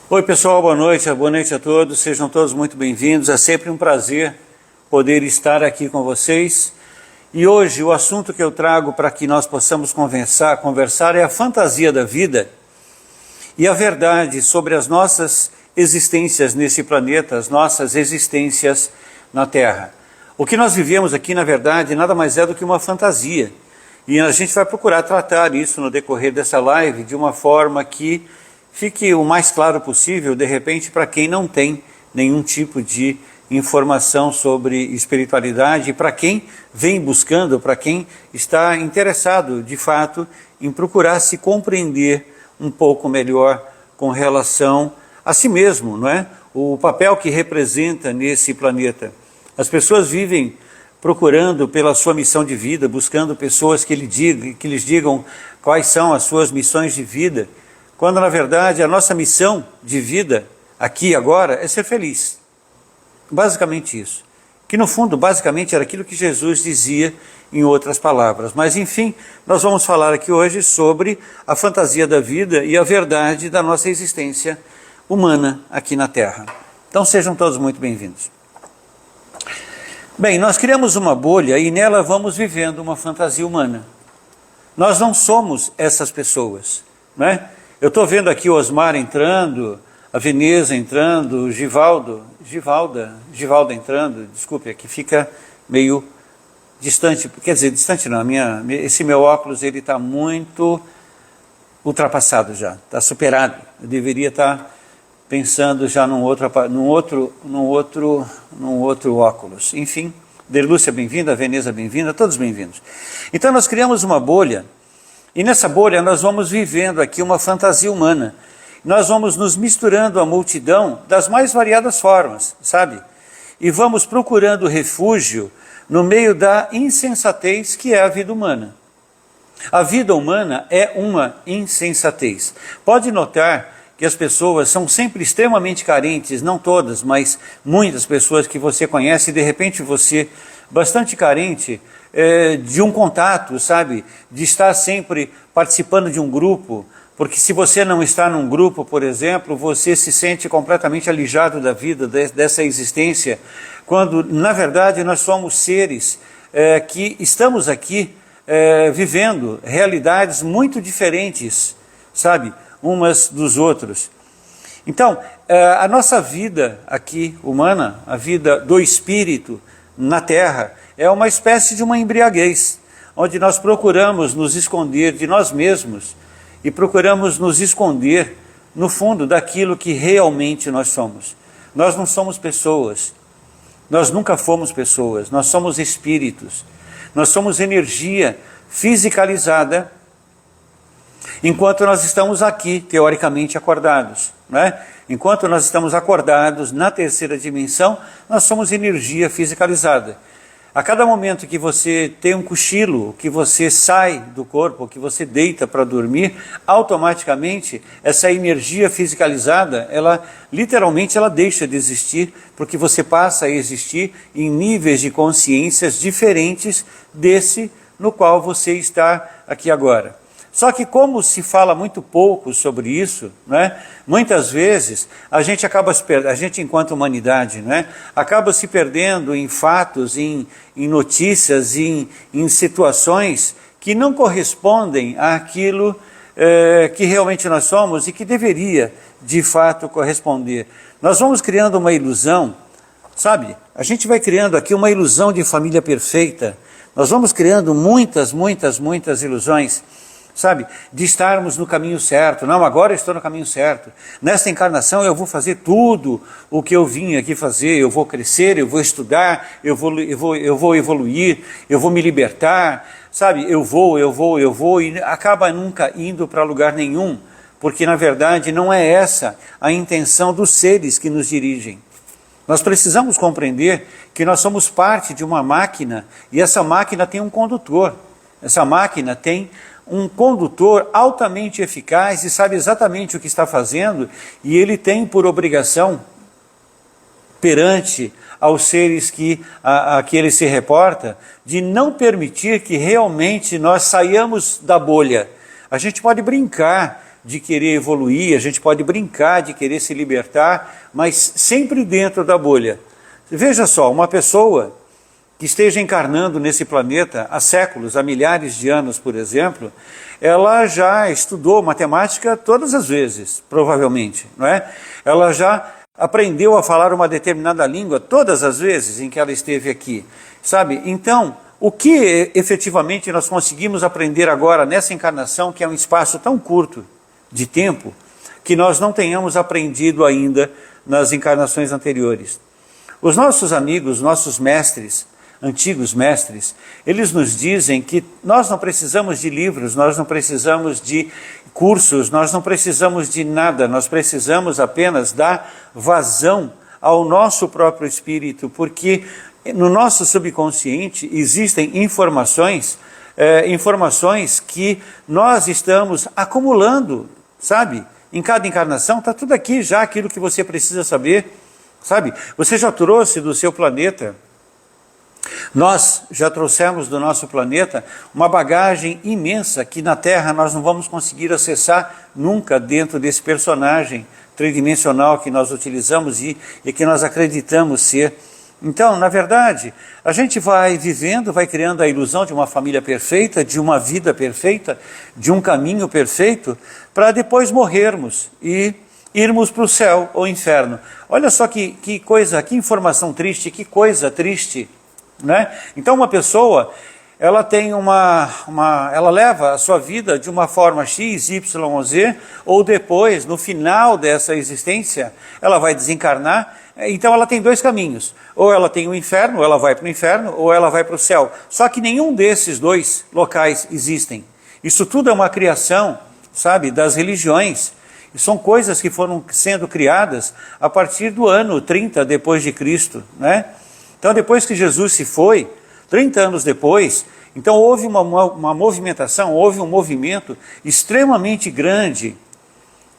Oi pessoal, boa noite a todos, sejam todos muito bem-vindos, é sempre um prazer poder estar aqui com vocês. E hoje o assunto que eu trago para que nós possamos conversar é a fantasia da vida e a verdade sobre as nossas existências nesse planeta, as nossas existências na Terra. O que nós vivemos aqui, na verdade, nada mais é do que uma fantasia. E a gente vai procurar tratar isso no decorrer dessa live de uma forma que fique o mais claro possível, de repente, para quem não tem nenhum tipo de informação sobre espiritualidade, e para quem vem buscando, para quem está interessado, de fato, em procurar se compreender um pouco melhor com relação a si mesmo, não é? O papel que representa nesse planeta. As pessoas vivem procurando pela sua missão de vida, buscando pessoas que lhes digam quais são as suas missões de vida, quando na verdade a nossa missão de vida, aqui e agora, é ser feliz. Basicamente isso. Que no fundo, basicamente, era aquilo que Jesus dizia em outras palavras. Mas enfim, nós vamos falar aqui hoje sobre a fantasia da vida e a verdade da nossa existência humana aqui na Terra. Então sejam todos muito bem-vindos. Bem, nós criamos uma bolha e nela vamos vivendo uma fantasia humana. Nós não somos essas pessoas, não é? Eu estou vendo aqui o Osmar entrando, a Veneza entrando, o Givalda entrando, desculpe, aqui fica meio distante, quer dizer, distante não, esse meu óculos ele está muito ultrapassado já, está superado, eu deveria estar pensando já num outro óculos. Enfim, Derlúcia bem-vinda, Veneza bem-vinda, todos bem-vindos. Então nós criamos uma bolha, e nessa bolha nós vamos vivendo aqui uma fantasia humana. Nós vamos nos misturando à multidão das mais variadas formas, sabe? E vamos procurando refúgio no meio da insensatez que é a vida humana. A vida humana é uma insensatez. Pode notar que as pessoas são sempre extremamente carentes, não todas, mas muitas pessoas que você conhece, e de repente você, bastante carente de um contato, sabe? De estar sempre participando de um grupo, porque se você não está num grupo, por exemplo, você se sente completamente alijado da vida, dessa existência, quando na verdade nós somos seres que estamos aqui vivendo realidades muito diferentes, sabe? Umas dos outros. Então, a nossa vida aqui humana, a vida do espírito na Terra, é uma espécie de uma embriaguez, onde nós procuramos nos esconder de nós mesmos e procuramos nos esconder no fundo daquilo que realmente nós somos. Nós não somos pessoas, nós nunca fomos pessoas, nós somos espíritos, nós somos energia fisicalizada, enquanto nós estamos aqui, teoricamente, acordados, né? Enquanto nós estamos acordados na terceira dimensão, nós somos energia fisicalizada. A cada momento que você tem um cochilo, que você sai do corpo, que você deita para dormir, automaticamente essa energia fisicalizada, ela literalmente ela deixa de existir, porque você passa a existir em níveis de consciências diferentes desse no qual você está aqui agora. Só que como se fala muito pouco sobre isso, né, muitas vezes a gente enquanto humanidade, né, acaba se perdendo em fatos, em notícias, em situações que não correspondem àquilo que realmente nós somos e que deveria de fato corresponder. Nós vamos criando uma ilusão, sabe? A gente vai criando aqui uma ilusão de família perfeita, nós vamos criando muitas ilusões, sabe, de estarmos no caminho certo. Não, agora eu estou no caminho certo. Nesta encarnação eu vou fazer tudo o que eu vim aqui fazer. Eu vou crescer, eu vou estudar, eu vou evoluir, eu vou me libertar, sabe, eu vou, e acaba nunca indo para lugar nenhum, porque na verdade não é essa a intenção dos seres que nos dirigem. Nós precisamos compreender que nós somos parte de uma máquina, e essa máquina tem um condutor. Essa máquina tem um condutor altamente eficaz e sabe exatamente o que está fazendo, e ele tem por obrigação, perante aos seres a que ele se reporta, de não permitir que realmente nós saiamos da bolha. A gente pode brincar de querer evoluir, a gente pode brincar de querer se libertar, mas sempre dentro da bolha. Veja só, uma pessoa que esteja encarnando nesse planeta há séculos, há milhares de anos, por exemplo, ela já estudou matemática todas as vezes, provavelmente, não é? Ela já aprendeu a falar uma determinada língua todas as vezes em que ela esteve aqui, sabe? Então, o que efetivamente nós conseguimos aprender agora nessa encarnação, que é um espaço tão curto de tempo, que nós não tenhamos aprendido ainda nas encarnações anteriores? Os nossos amigos, nossos mestres, antigos mestres, eles nos dizem que nós não precisamos de livros, nós não precisamos de cursos, nós não precisamos de nada, nós precisamos apenas dar vazão ao nosso próprio espírito, porque no nosso subconsciente existem informações que nós estamos acumulando, sabe? Em cada encarnação está tudo aqui já, aquilo que você precisa saber, sabe? Você já trouxe do seu planeta, nós já trouxemos do nosso planeta uma bagagem imensa que na Terra nós não vamos conseguir acessar nunca dentro desse personagem tridimensional que nós utilizamos e que nós acreditamos ser. Então, na verdade, a gente vai vivendo, vai criando a ilusão de uma família perfeita, de uma vida perfeita, de um caminho perfeito, para depois morrermos e irmos para o céu ou inferno. Olha só que coisa, que informação triste, que coisa triste, né? Então uma pessoa, ela tem ela leva a sua vida de uma forma X, Y ou Z, ou depois, no final dessa existência, ela vai desencarnar. Então ela tem dois caminhos, ou ela tem o inferno, ou ela vai para o inferno, ou ela vai para o céu. Só que nenhum desses dois locais existem. Isso tudo é uma criação, sabe, das religiões. E são coisas que foram sendo criadas a partir do ano 30 depois de Cristo, né? Então depois que Jesus se foi, 30 anos depois, então houve uma movimentação, houve um movimento extremamente grande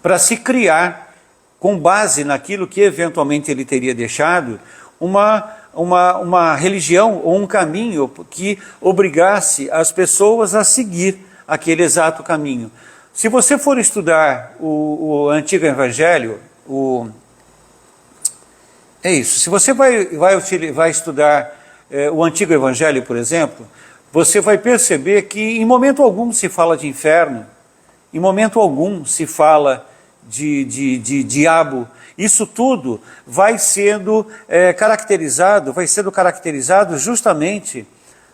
para se criar, com base naquilo que eventualmente ele teria deixado, uma religião ou um caminho que obrigasse as pessoas a seguir aquele exato caminho. Se você for estudar o Antigo Evangelho, é isso, se você vai estudar o Antigo Evangelho, por exemplo, você vai perceber que em momento algum se fala de inferno, em momento algum se fala de diabo. Isso tudo vai sendo caracterizado justamente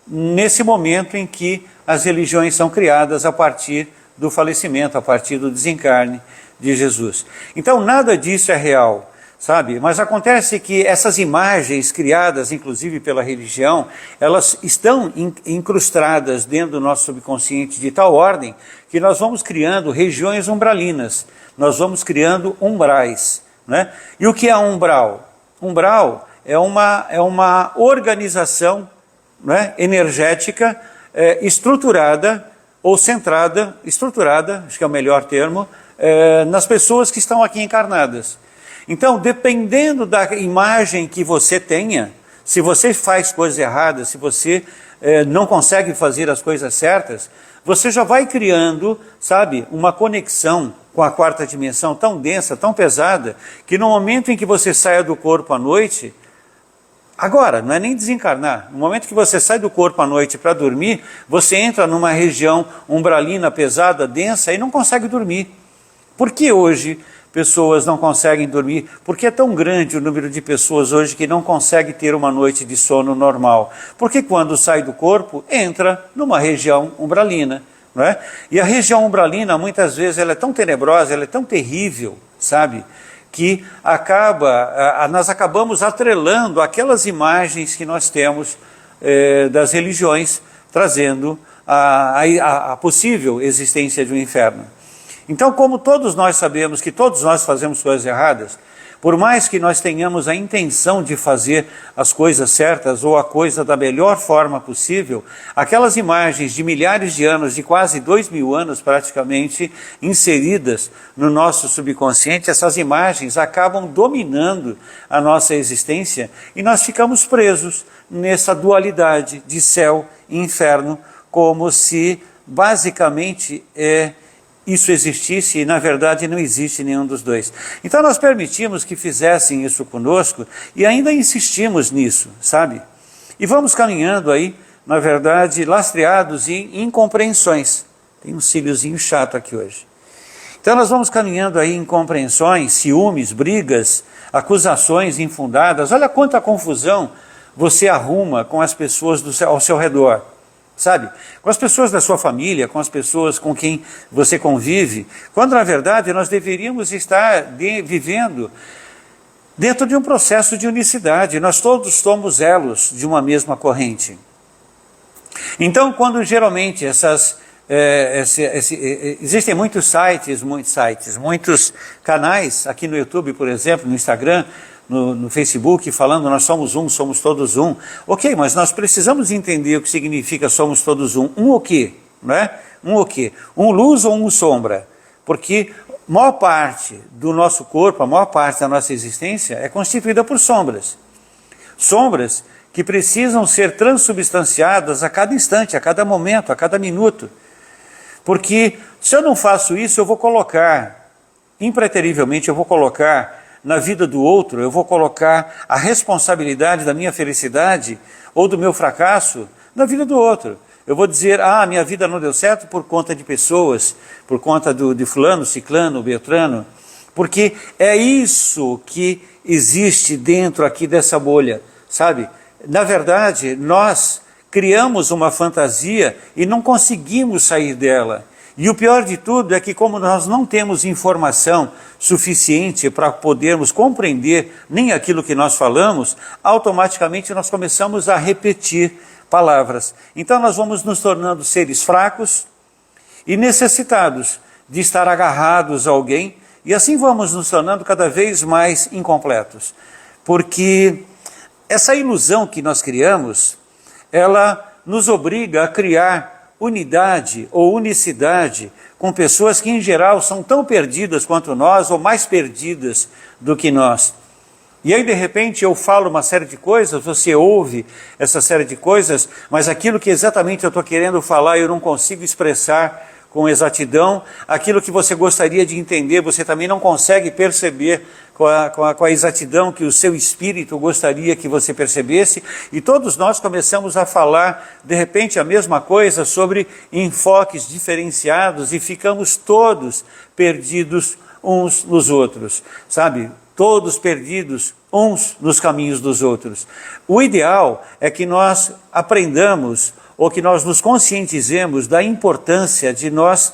nesse momento em que as religiões são criadas a partir do falecimento, a partir do desencarne de Jesus. Então nada disso é real, sabe? Mas acontece que essas imagens criadas, inclusive pela religião, elas estão incrustadas dentro do nosso subconsciente de tal ordem que nós vamos criando regiões umbralinas, nós vamos criando umbrais, né? E o que é um umbral? Umbral é uma organização, né, energética, estruturada ou centrada, acho que é o melhor termo, nas pessoas que estão aqui encarnadas. Então, dependendo da imagem que você tenha, se você faz coisas erradas, se você não consegue fazer as coisas certas, você já vai criando, sabe, uma conexão com a quarta dimensão tão densa, tão pesada, que no momento em que você saia do corpo à noite, agora, não é nem desencarnar, no momento que você sai do corpo à noite para dormir, você entra numa região umbralina pesada, densa, e não consegue dormir. Por que hoje pessoas não conseguem dormir? Porque é tão grande o número de pessoas hoje que não consegue ter uma noite de sono normal. Porque quando sai do corpo, entra numa região umbralina, não é? E a região umbralina, muitas vezes, ela é tão tenebrosa, ela é tão terrível, sabe? Que nós acabamos atrelando aquelas imagens que nós temos das religiões, trazendo a possível existência de um inferno. Então, como todos nós sabemos que todos nós fazemos coisas erradas, por mais que nós tenhamos a intenção de fazer as coisas certas ou a coisa da melhor forma possível, aquelas imagens de milhares de anos, de quase 2000 anos praticamente, inseridas no nosso subconsciente, essas imagens acabam dominando a nossa existência e nós ficamos presos nessa dualidade de céu e inferno, como se basicamente isso existisse e na verdade não existe nenhum dos dois. Então nós permitimos que fizessem isso conosco e ainda insistimos nisso, sabe? E vamos caminhando aí, na verdade, lastreados em incompreensões. Tem um cíliozinho chato aqui hoje. Então nós vamos caminhando aí em incompreensões, ciúmes, brigas, acusações infundadas. Olha quanta confusão você arruma com as pessoas ao seu redor. Sabe, com as pessoas da sua família, com as pessoas com quem você convive, quando na verdade nós deveríamos estar vivendo dentro de um processo de unicidade, nós todos somos elos de uma mesma corrente. Então, quando geralmente existem muitos sites, muitos canais, aqui no YouTube, por exemplo, no Instagram, no Facebook, falando nós somos um, somos todos um. Ok, mas nós precisamos entender o que significa somos todos um. Um o quê? Não é? Um o quê? Um luz ou um sombra? Porque a maior parte do nosso corpo, a maior parte da nossa existência é constituída por sombras. Sombras que precisam ser transubstanciadas a cada instante, a cada momento, a cada minuto. Porque se eu não faço isso, eu vou colocar, impreterivelmente, eu vou colocar na vida do outro, eu vou colocar a responsabilidade da minha felicidade ou do meu fracasso na vida do outro. Eu vou dizer, minha vida não deu certo por conta de pessoas, por conta de fulano, ciclano, beltrano, porque é isso que existe dentro aqui dessa bolha, sabe? Na verdade, nós criamos uma fantasia e não conseguimos sair dela. E o pior de tudo é que como nós não temos informação suficiente para podermos compreender nem aquilo que nós falamos, automaticamente nós começamos a repetir palavras. Então nós vamos nos tornando seres fracos e necessitados de estar agarrados a alguém, e assim vamos nos tornando cada vez mais incompletos. Porque essa ilusão que nós criamos, ela nos obriga a criar unidade ou unicidade com pessoas que em geral são tão perdidas quanto nós ou mais perdidas do que nós. E aí de repente eu falo uma série de coisas, você ouve essa série de coisas, mas aquilo que exatamente eu estou querendo falar eu não consigo expressar com exatidão, aquilo que você gostaria de entender você também não consegue perceber com a exatidão que o seu espírito gostaria que você percebesse, e todos nós começamos a falar de repente a mesma coisa sobre enfoques diferenciados e ficamos todos perdidos uns nos outros, sabe? Todos perdidos uns nos caminhos dos outros. O ideal é que nós aprendamos ou que nós nos conscientizemos da importância de nós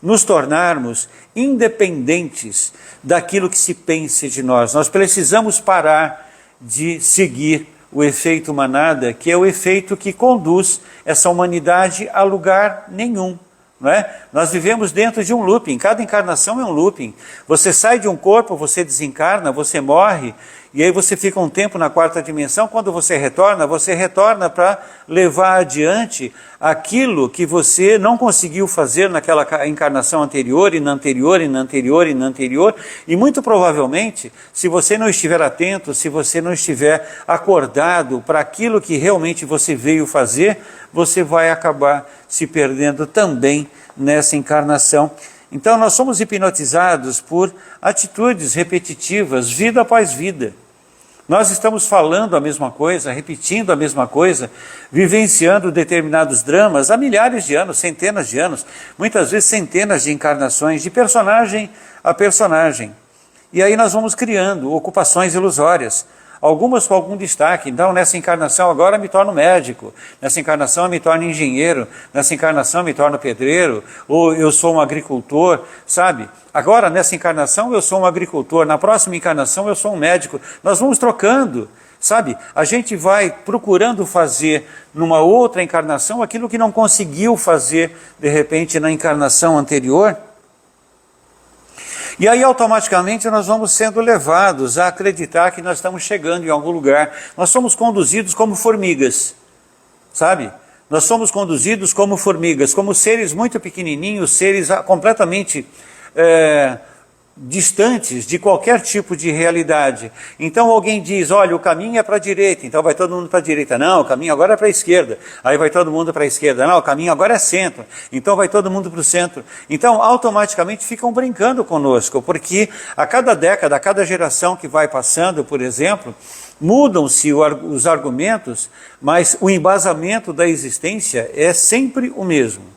nos tornarmos independentes daquilo que se pense de nós. Nós precisamos parar de seguir o efeito manada, que é o efeito que conduz essa humanidade a lugar nenhum. Não é? Nós vivemos dentro de um looping, cada encarnação é um looping. Você sai de um corpo, você desencarna, você morre, e aí você fica um tempo na quarta dimensão. Quando você retorna para levar adiante aquilo que você não conseguiu fazer naquela encarnação anterior, e na anterior, e na anterior, e na anterior, e muito provavelmente, se você não estiver atento, se você não estiver acordado para aquilo que realmente você veio fazer, você vai acabar se perdendo também nessa encarnação. Então nós somos hipnotizados por atitudes repetitivas, vida após vida. Nós estamos falando a mesma coisa, repetindo a mesma coisa, vivenciando determinados dramas há milhares de anos, centenas de anos, muitas vezes centenas de encarnações, de personagem a personagem. E aí nós vamos criando ocupações ilusórias, algumas com algum destaque. Então nessa encarnação agora eu me torno médico, nessa encarnação eu me torno engenheiro, nessa encarnação eu me torno pedreiro, ou eu sou um agricultor, sabe? Agora nessa encarnação eu sou um agricultor, na próxima encarnação eu sou um médico. Nós vamos trocando, sabe? A gente vai procurando fazer numa outra encarnação aquilo que não conseguiu fazer de repente na encarnação anterior. E aí automaticamente nós vamos sendo levados a acreditar que nós estamos chegando em algum lugar. Nós somos conduzidos como formigas, sabe? Nós somos conduzidos como formigas, como seres muito pequenininhos, seres completamente distantes de qualquer tipo de realidade. Então alguém diz, olha, o caminho é para a direita, então vai todo mundo para a direita. Não, o caminho agora é para a esquerda. Aí vai todo mundo para a esquerda. Não, o caminho agora é centro, então vai todo mundo para o centro. Então automaticamente ficam brincando conosco, porque a cada década, a cada geração que vai passando, por exemplo, mudam-se os argumentos, mas o embasamento da existência é sempre o mesmo.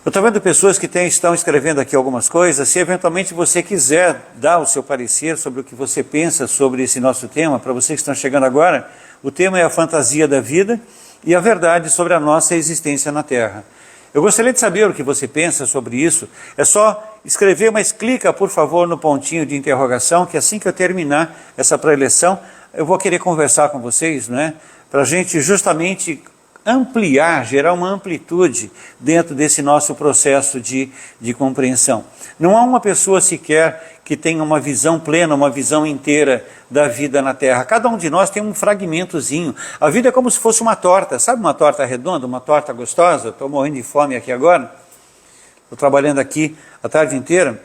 Eu estou vendo pessoas que estão escrevendo aqui algumas coisas. Se eventualmente você quiser dar o seu parecer sobre o que você pensa sobre esse nosso tema, para vocês que estão chegando agora, o tema é a fantasia da vida e a verdade sobre a nossa existência na Terra. Eu gostaria de saber o que você pensa sobre isso. É só escrever, mas clica, por favor, no pontinho de interrogação, que assim que eu terminar essa preleção, eu vou querer conversar com vocês, né? Para a gente justamente ampliar, gerar uma amplitude dentro desse nosso processo de compreensão. Não há uma pessoa sequer que tenha uma visão plena, uma visão inteira da vida na Terra. Cada um de nós tem um fragmentozinho. A vida é como se fosse uma torta, sabe uma torta redonda, uma torta gostosa? Estou morrendo de fome aqui agora, estou trabalhando aqui a tarde inteira.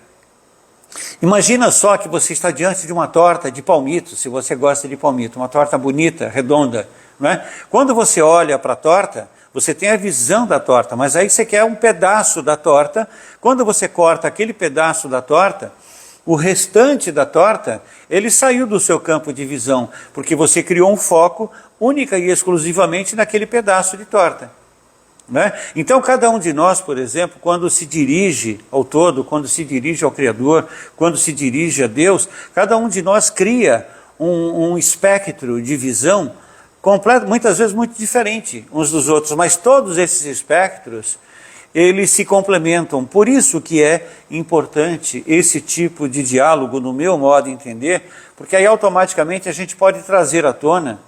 Imagina só que você está diante de uma torta de palmito, se você gosta de palmito, uma torta bonita, redonda, não é? Quando você olha para a torta, você tem a visão da torta, mas aí você quer um pedaço da torta. Quando você corta aquele pedaço da torta, o restante da torta, ele saiu do seu campo de visão, porque você criou um foco única e exclusivamente naquele pedaço de torta. Né? Então cada um de nós, por exemplo, quando se dirige ao todo, quando se dirige ao Criador, quando se dirige a Deus, cada um de nós cria um espectro de visão completo, muitas vezes muito diferente uns dos outros, mas todos esses espectros, eles se complementam. Por isso que é importante esse tipo de diálogo, no meu modo de entender, porque aí automaticamente a gente pode trazer à tona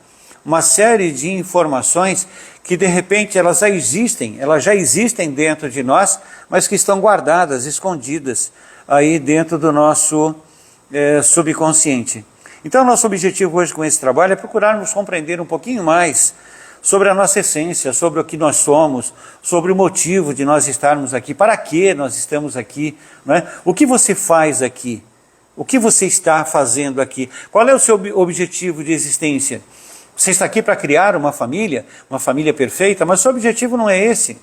uma série de informações que de repente elas já existem dentro de nós, mas que estão guardadas, escondidas aí dentro do nosso subconsciente. Então nosso objetivo hoje com esse trabalho é procurarmos compreender um pouquinho mais sobre a nossa essência, sobre o que nós somos, sobre o motivo de nós estarmos aqui, para que nós estamos aqui, não é? O que você faz aqui? O que você está fazendo aqui? Qual é o seu objetivo de existência? Você está aqui para criar uma família perfeita, mas o seu objetivo não é esse.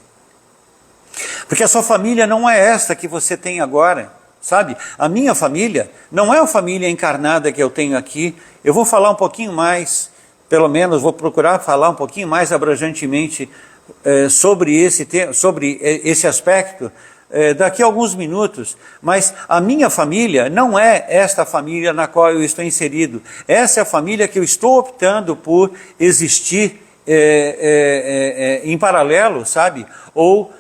Porque a sua família não é esta que você tem agora, sabe? A minha família não é a família encarnada que eu tenho aqui. Eu vou falar um pouquinho mais, pelo menos vou procurar falar um pouquinho mais abrangentemente sobre esse aspecto daqui a alguns minutos, mas a minha família não é esta família na qual eu estou inserido. Essa é a família que eu estou optando por existir em paralelo, sabe? Ou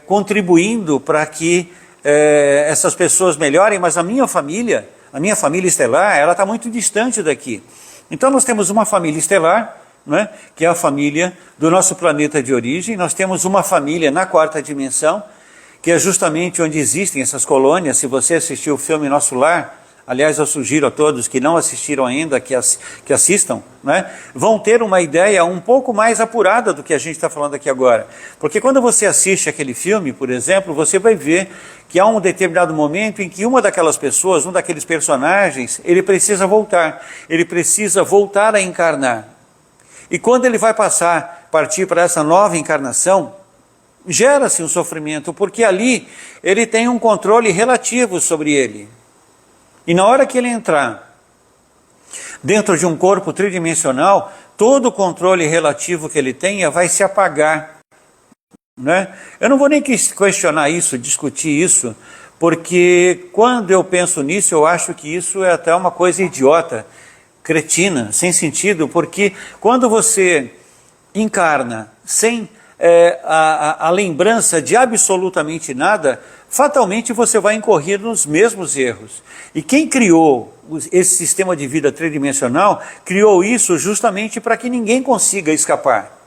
contribuindo para que essas pessoas melhorem, mas a minha família estelar, ela está muito distante daqui. Então nós temos uma família estelar, né, que é a família do nosso planeta de origem. Nós temos uma família na quarta dimensão, que é justamente onde existem essas colônias. Se você assistiu o filme Nosso Lar, aliás, eu sugiro a todos que não assistiram ainda, que assistam, né? Vão ter uma ideia um pouco mais apurada do que a gente está falando aqui agora. Porque quando você assiste aquele filme, por exemplo, você vai ver que há um determinado momento em que uma daquelas pessoas, um daqueles personagens, ele precisa voltar a encarnar. E quando ele vai partir para essa nova encarnação, gera-se um sofrimento, porque ali ele tem um controle relativo sobre ele. E na hora que ele entrar dentro de um corpo tridimensional, todo o controle relativo que ele tenha vai se apagar. Né? Eu não vou nem questionar isso, discutir isso, porque quando eu penso nisso, eu acho que isso é até uma coisa idiota, cretina, sem sentido, porque quando você encarna sem a lembrança de absolutamente nada, fatalmente você vai incorrer nos mesmos erros. E quem criou esse sistema de vida tridimensional, criou isso justamente para que ninguém consiga escapar.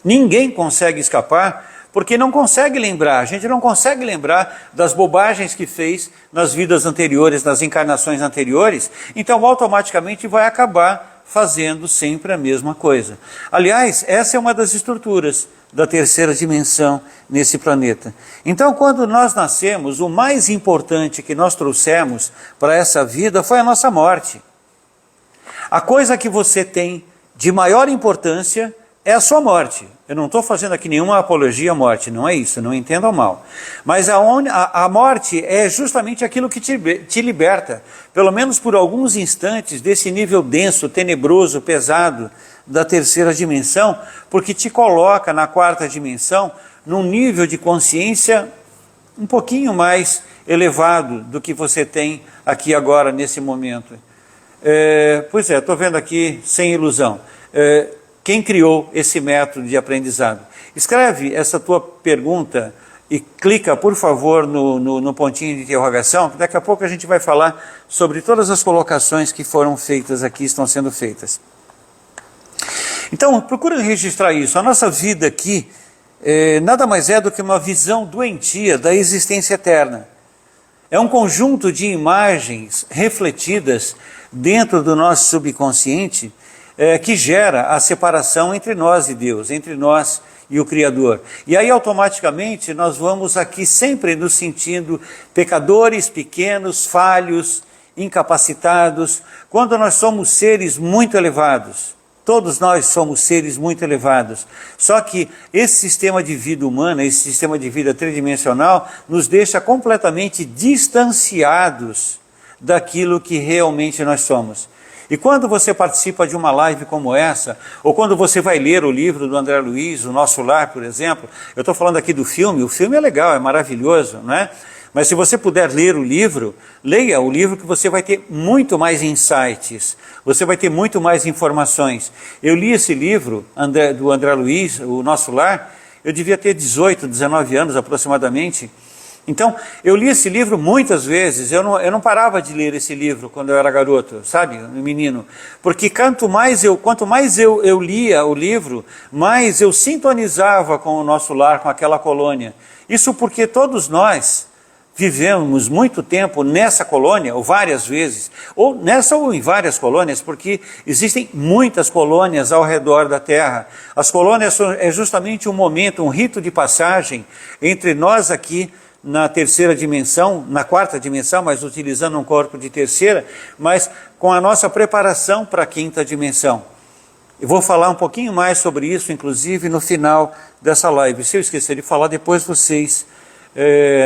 Ninguém consegue escapar porque não consegue lembrar. A gente não consegue lembrar das bobagens que fez nas vidas anteriores, nas encarnações anteriores, então automaticamente vai acabar fazendo sempre a mesma coisa. Aliás, essa é uma das estruturas da terceira dimensão nesse planeta. Então, quando nós nascemos, o mais importante que nós trouxemos para essa vida foi a nossa morte. A coisa que você tem de maior importância é a sua morte. Eu não estou fazendo aqui nenhuma apologia à morte, não é isso, não entendam mal. Mas a morte é justamente aquilo que te liberta, pelo menos por alguns instantes, desse nível denso, tenebroso, pesado da terceira dimensão, porque te coloca na quarta dimensão num nível de consciência um pouquinho mais elevado do que você tem aqui agora, nesse momento. Pois é, estou vendo aqui, sem ilusão. Quem criou esse método de aprendizado? Escreve essa tua pergunta e clica, por favor, no pontinho de interrogação, que daqui a pouco a gente vai falar sobre todas as colocações que foram feitas aqui, estão sendo feitas. Então, procura registrar isso. A nossa vida aqui nada mais é do que uma visão doentia da existência eterna. É um conjunto de imagens refletidas dentro do nosso subconsciente que gera a separação entre nós e Deus, entre nós e o Criador. E aí automaticamente nós vamos aqui sempre nos sentindo pecadores, pequenos, falhos, incapacitados, quando nós somos seres muito elevados. Todos nós somos seres muito elevados. Só que esse sistema de vida humana, esse sistema de vida tridimensional, nos deixa completamente distanciados daquilo que realmente nós somos. E quando você participa de uma live como essa, ou quando você vai ler o livro do André Luiz, O Nosso Lar, por exemplo, eu estou falando aqui do filme, o filme é legal, é maravilhoso, não é? Mas se você puder ler o livro, leia o livro que você vai ter muito mais insights, você vai ter muito mais informações. Eu li esse livro do André Luiz, O Nosso Lar, eu devia ter 18, 19 anos aproximadamente. Então, eu li esse livro muitas vezes, eu não parava de ler esse livro quando eu era garoto, sabe, menino, porque quanto mais eu lia o livro, mais eu sintonizava com o nosso lar, com aquela colônia. Isso porque todos nós vivemos muito tempo nessa colônia, ou várias vezes, ou em várias colônias, porque existem muitas colônias ao redor da Terra. As colônias é justamente um momento, um rito de passagem entre nós aqui, na terceira dimensão, na quarta dimensão, mas utilizando um corpo de terceira, mas com a nossa preparação para a quinta dimensão. Eu vou falar um pouquinho mais sobre isso, inclusive, no final dessa live. Se eu esquecer de falar, depois vocês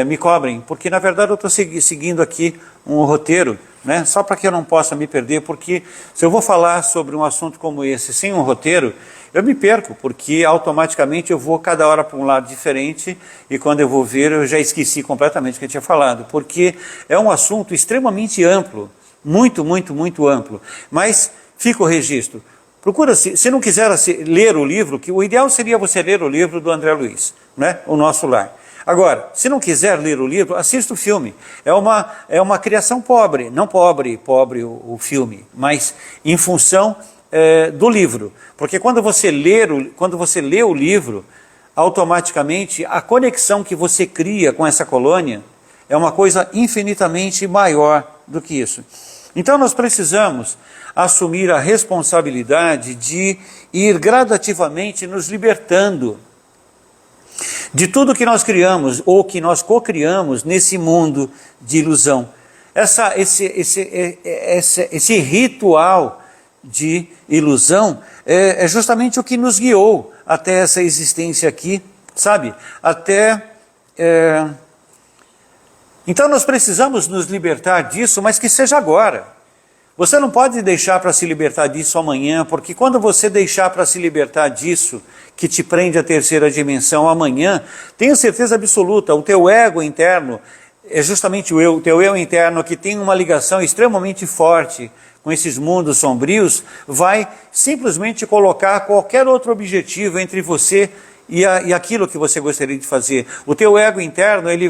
me cobrem, porque na verdade eu estou seguindo aqui um roteiro, né? Só para que eu não possa me perder, porque se eu vou falar sobre um assunto como esse sem um roteiro, eu me perco, porque automaticamente eu vou cada hora para um lado diferente e quando eu vou ver eu já esqueci completamente o que eu tinha falado, porque é um assunto extremamente amplo, muito, muito, muito amplo, mas fica o registro. Procura, se não quiser ler o livro, que o ideal seria você ler o livro do André Luiz, né? O Nosso Lar. Agora, se não quiser ler o livro, assista o filme. É uma criação pobre, não pobre o filme, mas em função do livro. Porque quando você lê o livro, automaticamente a conexão que você cria com essa colônia é uma coisa infinitamente maior do que isso. Então nós precisamos assumir a responsabilidade de ir gradativamente nos libertando de tudo que nós criamos ou que nós co-criamos nesse mundo de ilusão. Esse ritual de ilusão é justamente o que nos guiou até essa existência aqui, sabe? Então nós precisamos nos libertar disso, mas que seja agora. Você não pode deixar para se libertar disso amanhã, porque quando você deixar para se libertar disso, que te prende à terceira dimensão amanhã, tenha certeza absoluta, o teu ego interno, é justamente o teu eu interno que tem uma ligação extremamente forte com esses mundos sombrios, vai simplesmente colocar qualquer outro objetivo entre você e aquilo que você gostaria de fazer. O teu ego interno, ele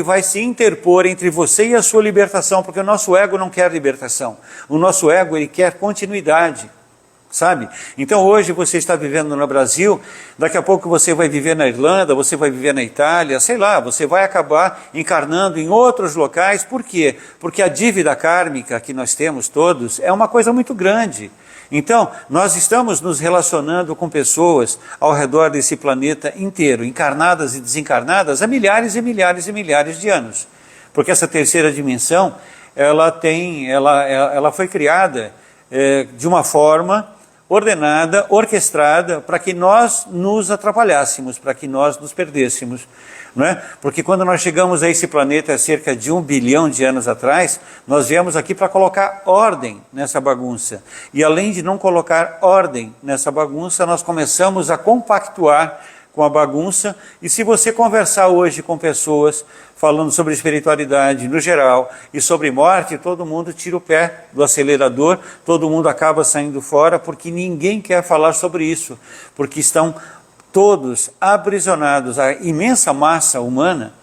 vai se interpor entre você e a sua libertação, porque o nosso ego não quer libertação. O nosso ego, ele quer continuidade, sabe? Então hoje você está vivendo no Brasil, daqui a pouco você vai viver na Irlanda, você vai viver na Itália, sei lá, você vai acabar encarnando em outros locais. Por quê? Porque a dívida kármica que nós temos todos é uma coisa muito grande. Então, nós estamos nos relacionando com pessoas ao redor desse planeta inteiro, encarnadas e desencarnadas, há milhares e milhares e milhares de anos. Porque essa terceira dimensão, ela foi criada de uma forma ordenada, orquestrada, para que nós nos atrapalhássemos, para que nós nos perdêssemos. Não é? Porque quando nós chegamos a esse planeta há cerca de 1 bilhão de anos atrás, nós viemos aqui para colocar ordem nessa bagunça. E além de não colocar ordem nessa bagunça, nós começamos a compactuar com a bagunça. E se você conversar hoje com pessoas falando sobre espiritualidade no geral e sobre morte, todo mundo tira o pé do acelerador, todo mundo acaba saindo fora, porque ninguém quer falar sobre isso, porque estão todos aprisionados. A imensa massa humana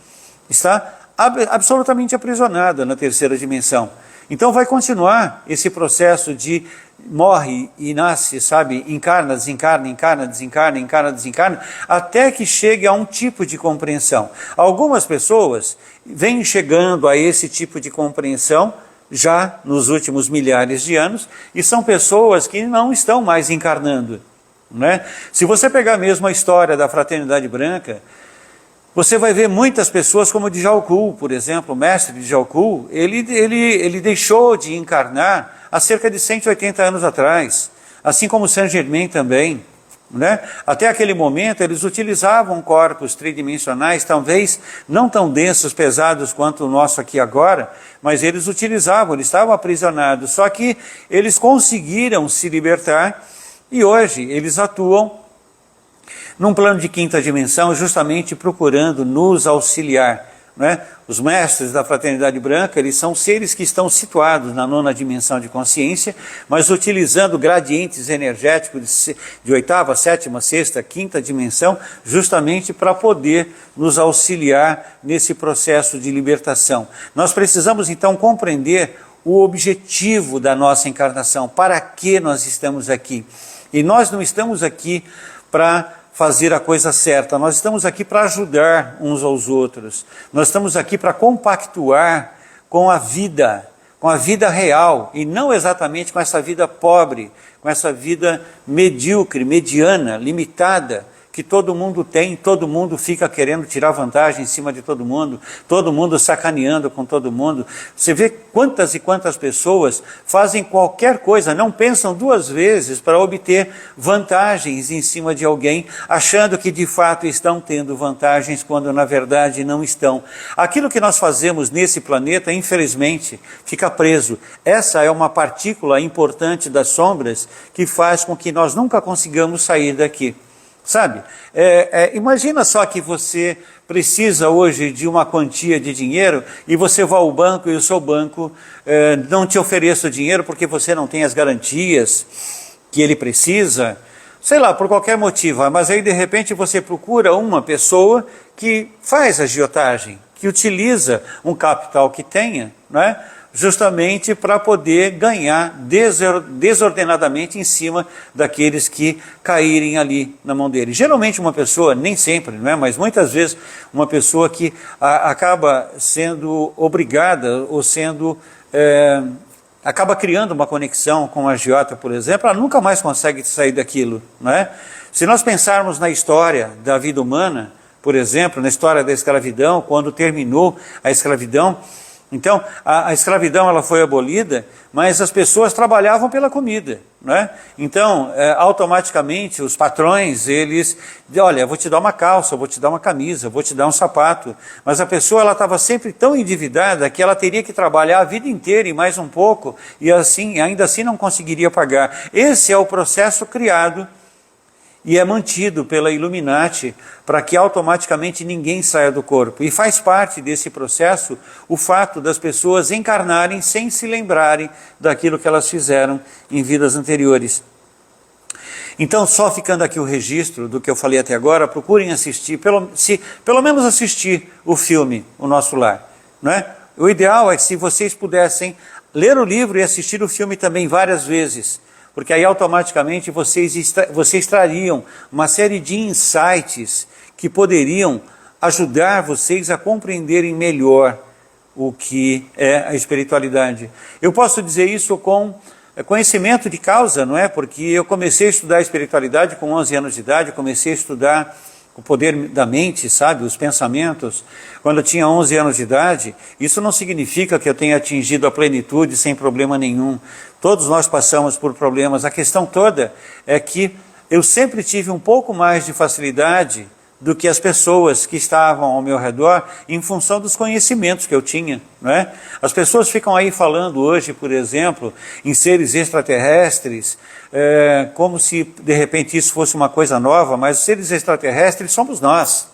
está absolutamente aprisionada na terceira dimensão. Então vai continuar esse processo de morre e nasce, sabe, encarna, desencarna, encarna, desencarna, encarna, desencarna, até que chegue a um tipo de compreensão. Algumas pessoas vêm chegando a esse tipo de compreensão já nos últimos milhares de anos, e são pessoas que não estão mais encarnando. Né? Se você pegar mesmo a história da Fraternidade Branca, você vai ver muitas pessoas como Djalkul, por exemplo, o mestre Djalkul, ele deixou de encarnar há cerca de 180 anos atrás, assim como Saint Germain também. Né? Até aquele momento eles utilizavam corpos tridimensionais, talvez não tão densos, pesados quanto o nosso aqui agora, mas eles utilizavam, eles estavam aprisionados, só que eles conseguiram se libertar. E hoje eles atuam num plano de quinta dimensão, justamente procurando nos auxiliar. Né? Os mestres da Fraternidade Branca, eles são seres que estão situados na nona dimensão de consciência, mas utilizando gradientes energéticos de oitava, sétima, sexta, quinta dimensão, justamente para poder nos auxiliar nesse processo de libertação. Nós precisamos então compreender o objetivo da nossa encarnação, para que nós estamos aqui. E nós não estamos aqui para fazer a coisa certa, nós estamos aqui para ajudar uns aos outros, nós estamos aqui para compactuar com a vida real, e não exatamente com essa vida pobre, com essa vida medíocre, mediana, limitada, que todo mundo tem, todo mundo fica querendo tirar vantagem em cima de todo mundo sacaneando com todo mundo. Você vê quantas e quantas pessoas fazem qualquer coisa, não pensam duas vezes para obter vantagens em cima de alguém, achando que de fato estão tendo vantagens, quando na verdade não estão. Aquilo que nós fazemos nesse planeta, infelizmente, fica preso. Essa é uma partícula importante das sombras que faz com que nós nunca consigamos sair daqui. Sabe, imagina só que você precisa hoje de uma quantia de dinheiro e você vai ao banco e o seu banco não te oferece o dinheiro porque você não tem as garantias que ele precisa, sei lá, por qualquer motivo, mas aí de repente você procura uma pessoa que faz agiotagem, que utiliza um capital que tenha, não é? Justamente para poder ganhar desordenadamente em cima daqueles que caírem ali na mão dele. Geralmente uma pessoa, nem sempre, não é? Mas muitas vezes uma pessoa que acaba sendo obrigada ou acaba criando uma conexão com a agiota, por exemplo, ela nunca mais consegue sair daquilo. Não é? Se nós pensarmos na história da vida humana, por exemplo, na história da escravidão, quando terminou a escravidão, então, a escravidão ela foi abolida, mas as pessoas trabalhavam pela comida, né? Então, automaticamente, os patrões, eles, olha, vou te dar uma calça, vou te dar uma camisa, vou te dar um sapato, mas a pessoa ela estava sempre tão endividada que ela teria que trabalhar a vida inteira e mais um pouco, e assim, ainda assim não conseguiria pagar. Esse é o processo criado e é mantido pela Illuminati para que automaticamente ninguém saia do corpo. E faz parte desse processo o fato das pessoas encarnarem sem se lembrarem daquilo que elas fizeram em vidas anteriores. Então, só ficando aqui o registro do que eu falei até agora, procurem assistir, pelo menos assistir o filme O Nosso Lar. Não é? O ideal é que se vocês pudessem ler o livro e assistir o filme também várias vezes, porque aí automaticamente vocês trariam uma série de insights que poderiam ajudar vocês a compreenderem melhor o que é a espiritualidade. Eu posso dizer isso com conhecimento de causa, não é? Porque eu comecei a estudar espiritualidade com 11 anos de idade, eu comecei a estudar o poder da mente, sabe, os pensamentos, quando eu tinha 11 anos de idade. Isso não significa que eu tenha atingido a plenitude sem problema nenhum. Todos nós passamos por problemas. A questão toda é que eu sempre tive um pouco mais de facilidade do que as pessoas que estavam ao meu redor, em função dos conhecimentos que eu tinha, não é? As pessoas ficam aí falando hoje, por exemplo, em seres extraterrestres, como se de repente isso fosse uma coisa nova, mas os seres extraterrestres somos nós,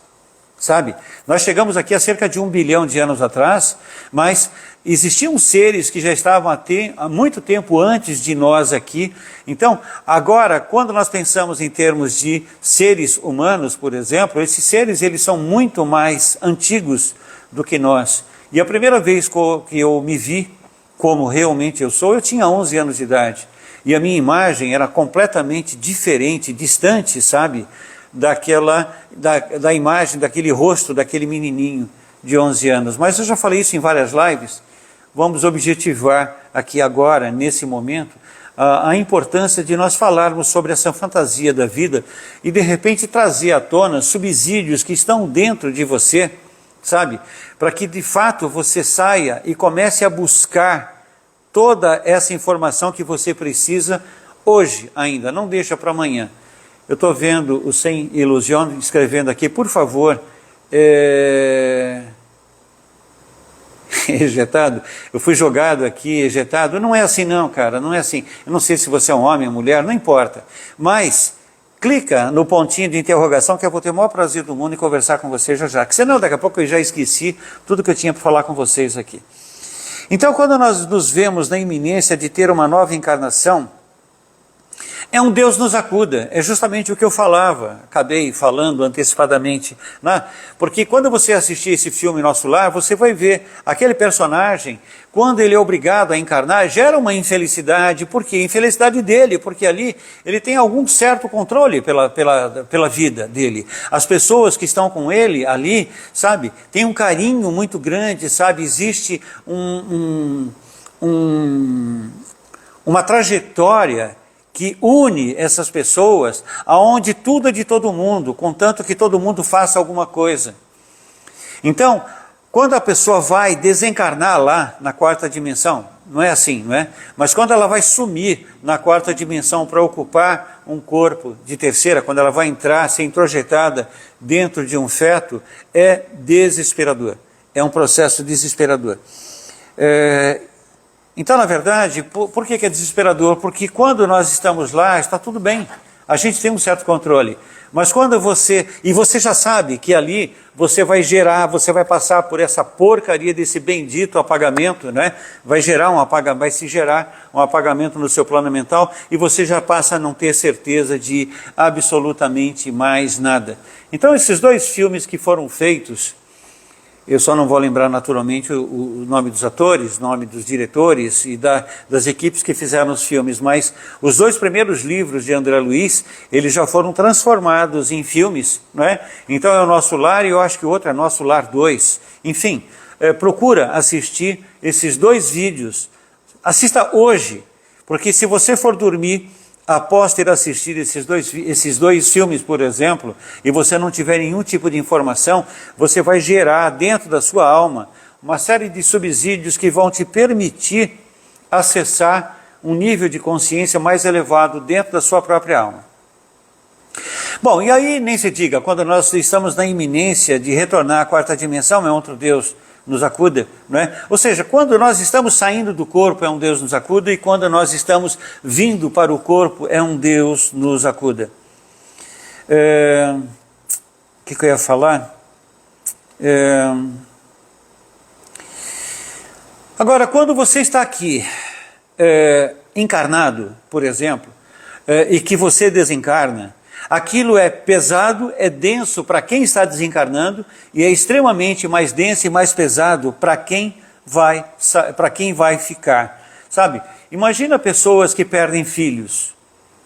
sabe? Nós chegamos aqui há cerca de 1 bilhão de anos atrás, mas existiam seres que já estavam há muito tempo antes de nós aqui. Então, agora, quando nós pensamos em termos de seres humanos, por exemplo, esses seres eles são muito mais antigos do que nós. E a primeira vez que eu me vi como realmente eu sou, eu tinha 11 anos de idade. E a minha imagem era completamente diferente, distante, sabe? Da imagem, daquele rosto, daquele menininho de 11 anos. Mas eu já falei isso em várias lives. Vamos objetivar aqui agora, nesse momento, a importância de nós falarmos sobre essa fantasia da vida e de repente trazer à tona subsídios que estão dentro de você, sabe? Para que de fato você saia e comece a buscar toda essa informação que você precisa hoje ainda, não deixa para amanhã. Eu estou vendo o Sem Ilusão escrevendo aqui, por favor, ejetado, eu fui jogado aqui, ejetado. Não é assim não, cara, não é assim. Eu não sei se você é um homem, mulher, não importa. Mas clica no pontinho de interrogação que eu vou ter o maior prazer do mundo em conversar com você já já. Que senão daqui a pouco eu já esqueci tudo que eu tinha para falar com vocês aqui. Então quando nós nos vemos na iminência de ter uma nova encarnação, é um Deus nos acuda, é justamente o que eu falava, acabei falando antecipadamente, né? Porque quando você assistir esse filme Nosso Lar, você vai ver aquele personagem, quando ele é obrigado a encarnar, gera uma infelicidade. Por quê? Infelicidade dele, porque ali ele tem algum certo controle pela vida dele. As pessoas que estão com ele ali, sabe, tem um carinho muito grande, sabe, existe uma trajetória que une essas pessoas, aonde tudo é de todo mundo, contanto que todo mundo faça alguma coisa. Então, quando a pessoa vai desencarnar lá na quarta dimensão, não é assim, não é? Mas quando ela vai sumir na quarta dimensão para ocupar um corpo de terceira, quando ela vai entrar, ser introjetada dentro de um feto, é desesperador. É um processo desesperador. Então, na verdade, por que é desesperador? Porque quando nós estamos lá, está tudo bem. A gente tem um certo controle. Mas quando você já sabe que ali você vai passar por essa porcaria desse bendito apagamento, né? Vai se gerar um apagamento no seu plano mental e você já passa a não ter certeza de absolutamente mais nada. Então, esses dois filmes que foram feitos, eu só não vou lembrar naturalmente o nome dos atores, nome dos diretores e das equipes que fizeram os filmes, mas os dois primeiros livros de André Luiz, eles já foram transformados em filmes, não é? Então é o Nosso Lar e eu acho que o outro é Nosso Lar 2. Enfim, procura assistir esses dois vídeos. Assista hoje, porque se você for dormir após ter assistido esses dois filmes, por exemplo, e você não tiver nenhum tipo de informação, você vai gerar dentro da sua alma uma série de subsídios que vão te permitir acessar um nível de consciência mais elevado dentro da sua própria alma. Bom, e aí nem se diga, quando nós estamos na iminência de retornar à quarta dimensão, é outro Deus nos acuda, não é? Ou seja, quando nós estamos saindo do corpo, é um Deus nos acuda, e quando nós estamos vindo para o corpo, é um Deus nos acuda. O que eu ia falar? Agora, quando você está aqui, encarnado, por exemplo, e que você desencarna, aquilo é pesado, é denso para quem está desencarnando e é extremamente mais denso e mais pesado para quem vai ficar. Sabe? Imagina pessoas que perdem filhos,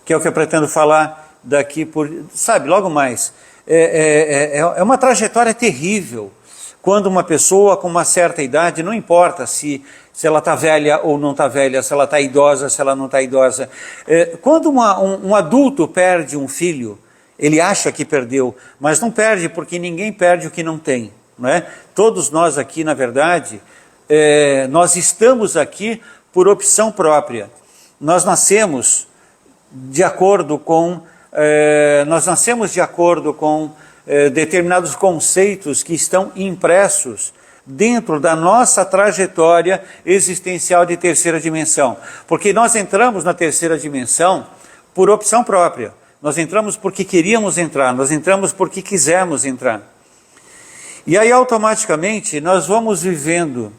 que é o que eu pretendo falar daqui logo mais. É uma trajetória terrível, quando uma pessoa com uma certa idade, não importa se ela está velha ou não está velha, se ela está idosa, se ela não está idosa. Quando um adulto perde um filho, ele acha que perdeu, mas não perde, porque ninguém perde o que não tem, não é? Todos nós aqui, na verdade, nós estamos aqui por opção própria. Nós nascemos de acordo com determinados conceitos que estão impressos dentro da nossa trajetória existencial de terceira dimensão. Porque nós entramos na terceira dimensão por opção própria. Nós entramos porque queríamos entrar, nós entramos porque quisemos entrar. E aí automaticamente nós vamos vivendo.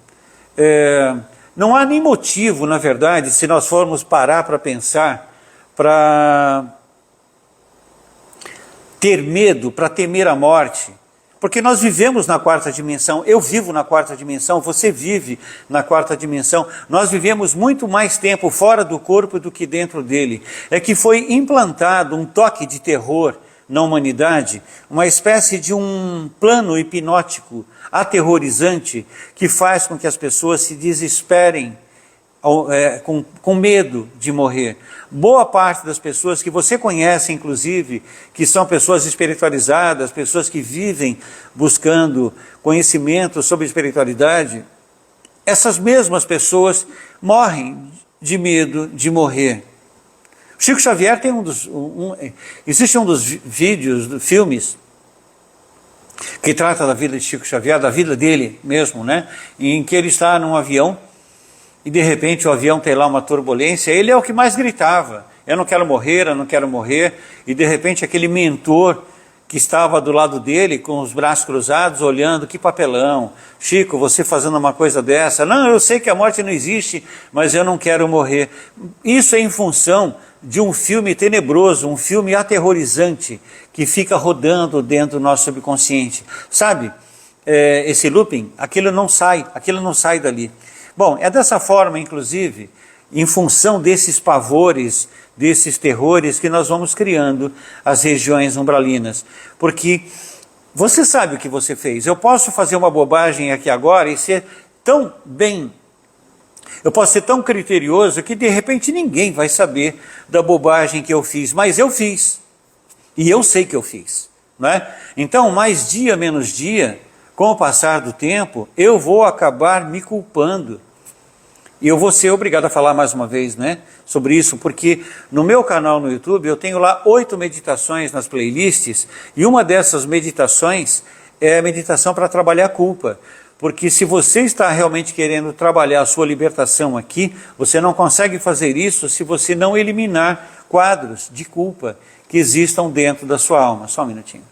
Não há nem motivo, na verdade, se nós formos parar para pensar, para ter medo, para temer a morte, porque nós vivemos na quarta dimensão, eu vivo na quarta dimensão, você vive na quarta dimensão, nós vivemos muito mais tempo fora do corpo do que dentro dele. É que foi implantado um toque de terror na humanidade, uma espécie de um plano hipnótico aterrorizante que faz com que as pessoas se desesperem com medo de morrer. Boa parte das pessoas que você conhece, inclusive, que são pessoas espiritualizadas, pessoas que vivem buscando conhecimento sobre espiritualidade, essas mesmas pessoas morrem de medo de morrer. Chico Xavier tem existe um dos vídeos, filmes, que trata da vida de Chico Xavier, da vida dele mesmo, né? Em que ele está num avião, e de repente o avião tem lá uma turbulência, ele é o que mais gritava, eu não quero morrer, eu não quero morrer, e de repente aquele mentor que estava do lado dele, com os braços cruzados, olhando, que papelão, Chico, você fazendo uma coisa dessa, não, eu sei que a morte não existe, mas eu não quero morrer. Isso é em função de um filme tenebroso, um filme aterrorizante, que fica rodando dentro do nosso subconsciente, sabe, esse looping, aquilo não sai dali. Bom, é dessa forma, inclusive, em função desses pavores, desses terrores, que nós vamos criando as regiões umbralinas. Porque você sabe o que você fez. Eu posso fazer uma bobagem aqui agora e ser tão bem, eu posso ser tão criterioso que de repente ninguém vai saber da bobagem que eu fiz, mas eu fiz. E eu sei que eu fiz, não é? Então, mais dia, menos dia, com o passar do tempo, eu vou acabar me culpando. E eu vou ser obrigado a falar mais uma vez, né, sobre isso, porque no meu canal no YouTube eu tenho lá 8 meditações nas playlists, e uma dessas meditações é a meditação para trabalhar a culpa. Porque se você está realmente querendo trabalhar a sua libertação aqui, você não consegue fazer isso se você não eliminar quadros de culpa que existam dentro da sua alma. Só um minutinho.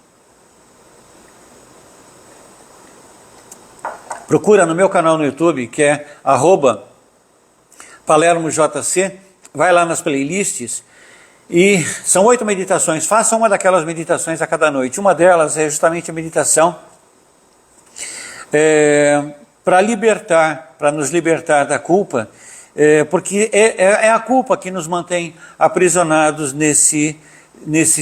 Procura no meu canal no YouTube, que é @PalermoJC, vai lá nas playlists, e são 8 meditações, faça uma daquelas meditações a cada noite. Uma delas é justamente a meditação para libertar, para nos libertar da culpa, porque é a culpa que nos mantém aprisionados nesse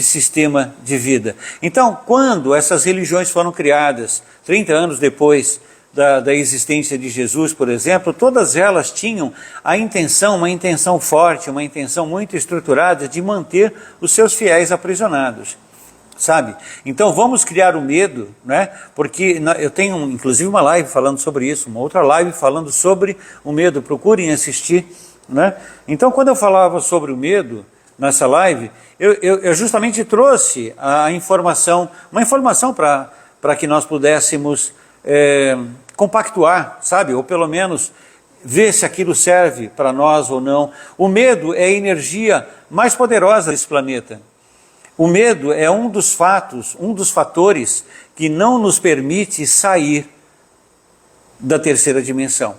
sistema de vida. Então, quando essas religiões foram criadas, 30 anos depois da existência de Jesus, por exemplo, todas elas tinham uma intenção forte, uma intenção muito estruturada de manter os seus fiéis aprisionados, sabe? Então vamos criar o medo, né? Porque eu tenho inclusive uma live falando sobre isso, uma outra live falando sobre o medo, procurem assistir, né? Então quando eu falava sobre o medo nessa live, eu justamente trouxe uma informação para que nós pudéssemos compactuar, sabe? Ou pelo menos ver se aquilo serve para nós ou não. O medo é a energia mais poderosa desse planeta. O medo é um dos fatores que não nos permite sair da terceira dimensão.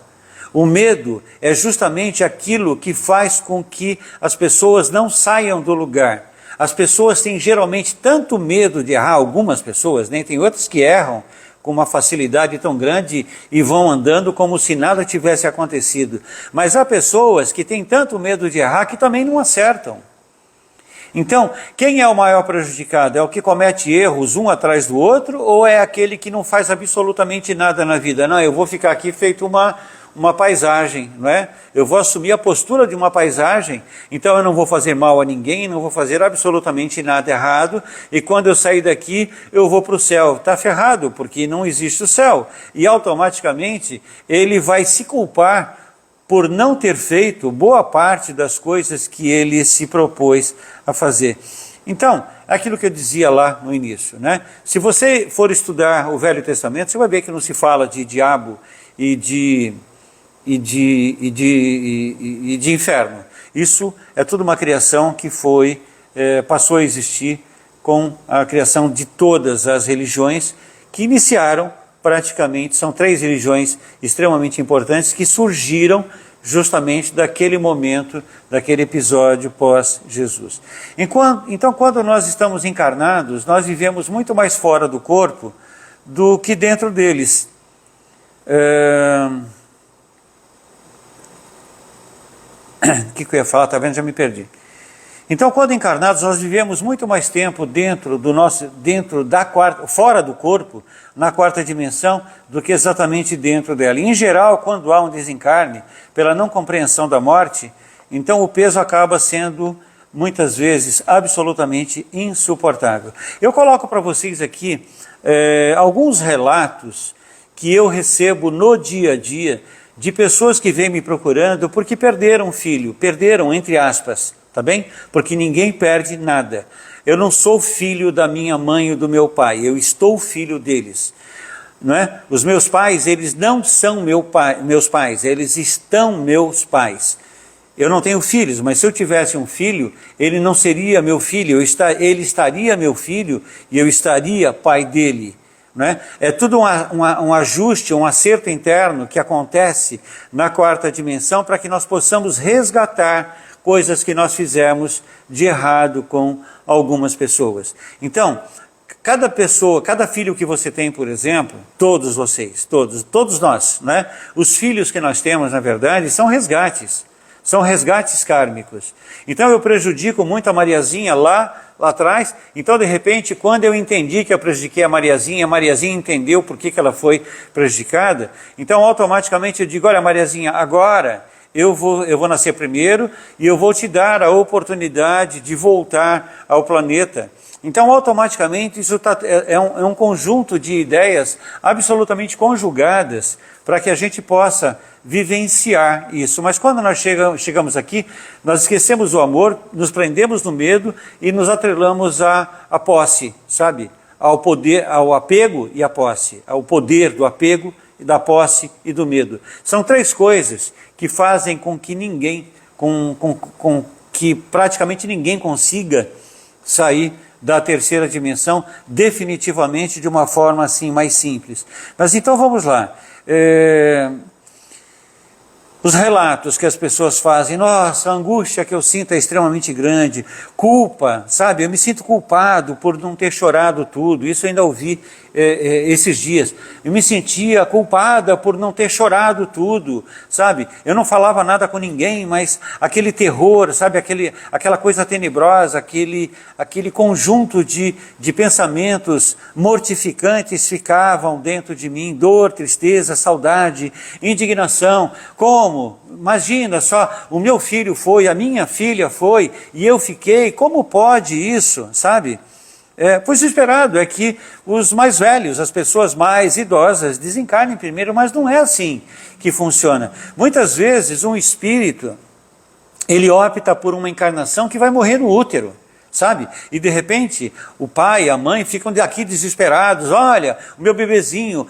O medo é justamente aquilo que faz com que as pessoas não saiam do lugar. As pessoas têm geralmente tanto medo de errar, algumas pessoas, né? Tem outras que erram com uma facilidade tão grande e vão andando como se nada tivesse acontecido. Mas há pessoas que têm tanto medo de errar que também não acertam. Então, quem é o maior prejudicado? É o que comete erros um atrás do outro ou é aquele que não faz absolutamente nada na vida? Não, eu vou ficar aqui feito uma paisagem, não é? Eu vou assumir a postura de uma paisagem, então eu não vou fazer mal a ninguém, não vou fazer absolutamente nada errado, e quando eu sair daqui, eu vou para o céu. Está ferrado, porque não existe o céu. E automaticamente, ele vai se culpar por não ter feito boa parte das coisas que ele se propôs a fazer. Então, aquilo que eu dizia lá no início, né? Se você for estudar o Velho Testamento, você vai ver que não se fala de diabo e de inferno. Isso é tudo uma criação que passou a existir com a criação de todas as religiões que iniciaram praticamente, são 3 religiões extremamente importantes que surgiram justamente daquele momento, daquele episódio pós-Jesus. Então, quando nós estamos encarnados, nós vivemos muito mais fora do corpo do que dentro deles. O que eu ia falar? Está vendo? Já me perdi. Então, quando encarnados, nós vivemos muito mais tempo fora do corpo, na 4ª dimensão, do que exatamente dentro dela. E, em geral, quando há um desencarne, pela não compreensão da morte, então o peso acaba sendo, muitas vezes, absolutamente insuportável. Eu coloco para vocês aqui alguns relatos que eu recebo no dia a dia de pessoas que vêm me procurando porque perderam um filho, perderam entre aspas, tá bem? Porque ninguém perde nada. Eu não sou filho da minha mãe ou do meu pai, eu estou filho deles. Não é? Os meus pais, eles não são meus pais, eles estão meus pais. Eu não tenho filhos, mas se eu tivesse um filho, ele não seria meu filho, ele estaria meu filho e eu estaria pai dele. Não é? É tudo um ajuste, um acerto interno que acontece na 4ª dimensão para que nós possamos resgatar coisas que nós fizemos de errado com algumas pessoas. Então, cada pessoa, cada filho que você tem, por exemplo, todos vocês, todos nós, né? Os filhos que nós temos, na verdade, são resgates kármicos. Então eu prejudico muito a Mariazinha lá atrás, então de repente quando eu entendi que eu prejudiquei a Mariazinha entendeu por que ela foi prejudicada, então automaticamente eu digo, olha Mariazinha, agora eu vou nascer primeiro e eu vou te dar a oportunidade de voltar ao planeta. Então automaticamente isso é um conjunto de ideias absolutamente conjugadas para que a gente possa vivenciar isso. Mas quando nós chegamos aqui, nós esquecemos o amor, nos prendemos no medo e nos atrelamos à posse, sabe? Ao poder, ao apego e à posse, ao poder do apego, da posse e do medo. São 3 coisas que fazem com que que praticamente ninguém consiga sair da 3ª dimensão definitivamente de uma forma assim mais simples. Mas então vamos lá. Os relatos que as pessoas fazem, nossa, a angústia que eu sinto é extremamente grande, culpa, sabe, eu me sinto culpado por não ter chorado tudo, isso eu ainda ouvi esses dias, eu me sentia culpada por não ter chorado tudo, sabe, eu não falava nada com ninguém, mas aquele terror, sabe, aquela coisa tenebrosa, aquele conjunto de pensamentos mortificantes ficavam dentro de mim, dor, tristeza, saudade, indignação, como? Imagina só, o meu filho foi, a minha filha foi, e eu fiquei, como pode isso, sabe? Pois o esperado é que os mais velhos, as pessoas mais idosas, desencarnem primeiro, mas não é assim que funciona. Muitas vezes um espírito, ele opta por uma encarnação que vai morrer no útero, sabe? E de repente o pai e a mãe ficam aqui desesperados, olha, o bebezinho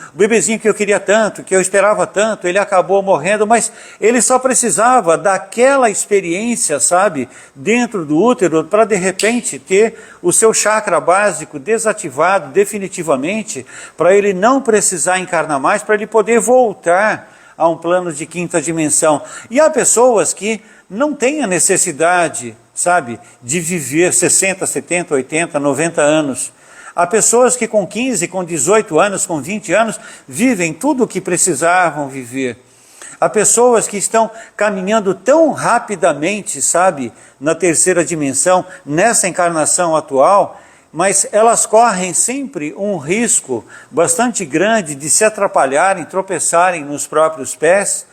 que eu queria tanto, que eu esperava tanto, ele acabou morrendo, mas ele só precisava daquela experiência, sabe, dentro do útero, para de repente ter o seu chakra básico desativado definitivamente, para ele não precisar encarnar mais, para ele poder voltar a um plano de 5ª dimensão. E há pessoas que não têm a necessidade, sabe, de viver 60, 70, 80, 90 anos. Há pessoas que com 15, com 18 anos, com 20 anos, vivem tudo o que precisavam viver. Há pessoas que estão caminhando tão rapidamente, sabe, na terceira dimensão, nessa encarnação atual, mas elas correm sempre um risco bastante grande de se atrapalharem, tropeçarem nos próprios pés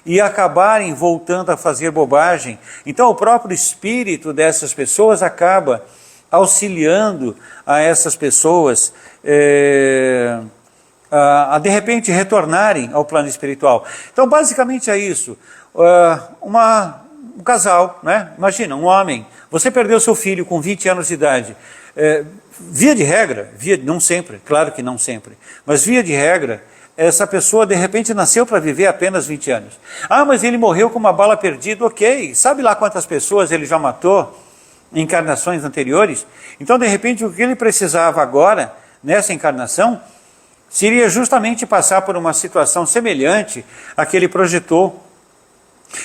e acabarem voltando a fazer bobagem. Então o próprio espírito dessas pessoas acaba auxiliando a essas pessoas a de repente retornarem ao plano espiritual. Então basicamente é isso. Um casal, né? Imagina, um homem, você perdeu seu filho com 20 anos de idade. Via de regra, não sempre, claro que não sempre, mas via de regra, essa pessoa de repente nasceu para viver apenas 20 anos. Ah, mas ele morreu com uma bala perdida, ok. Sabe lá quantas pessoas ele já matou em encarnações anteriores? Então de repente o que ele precisava agora, nessa encarnação, seria justamente passar por uma situação semelhante à que ele projetou.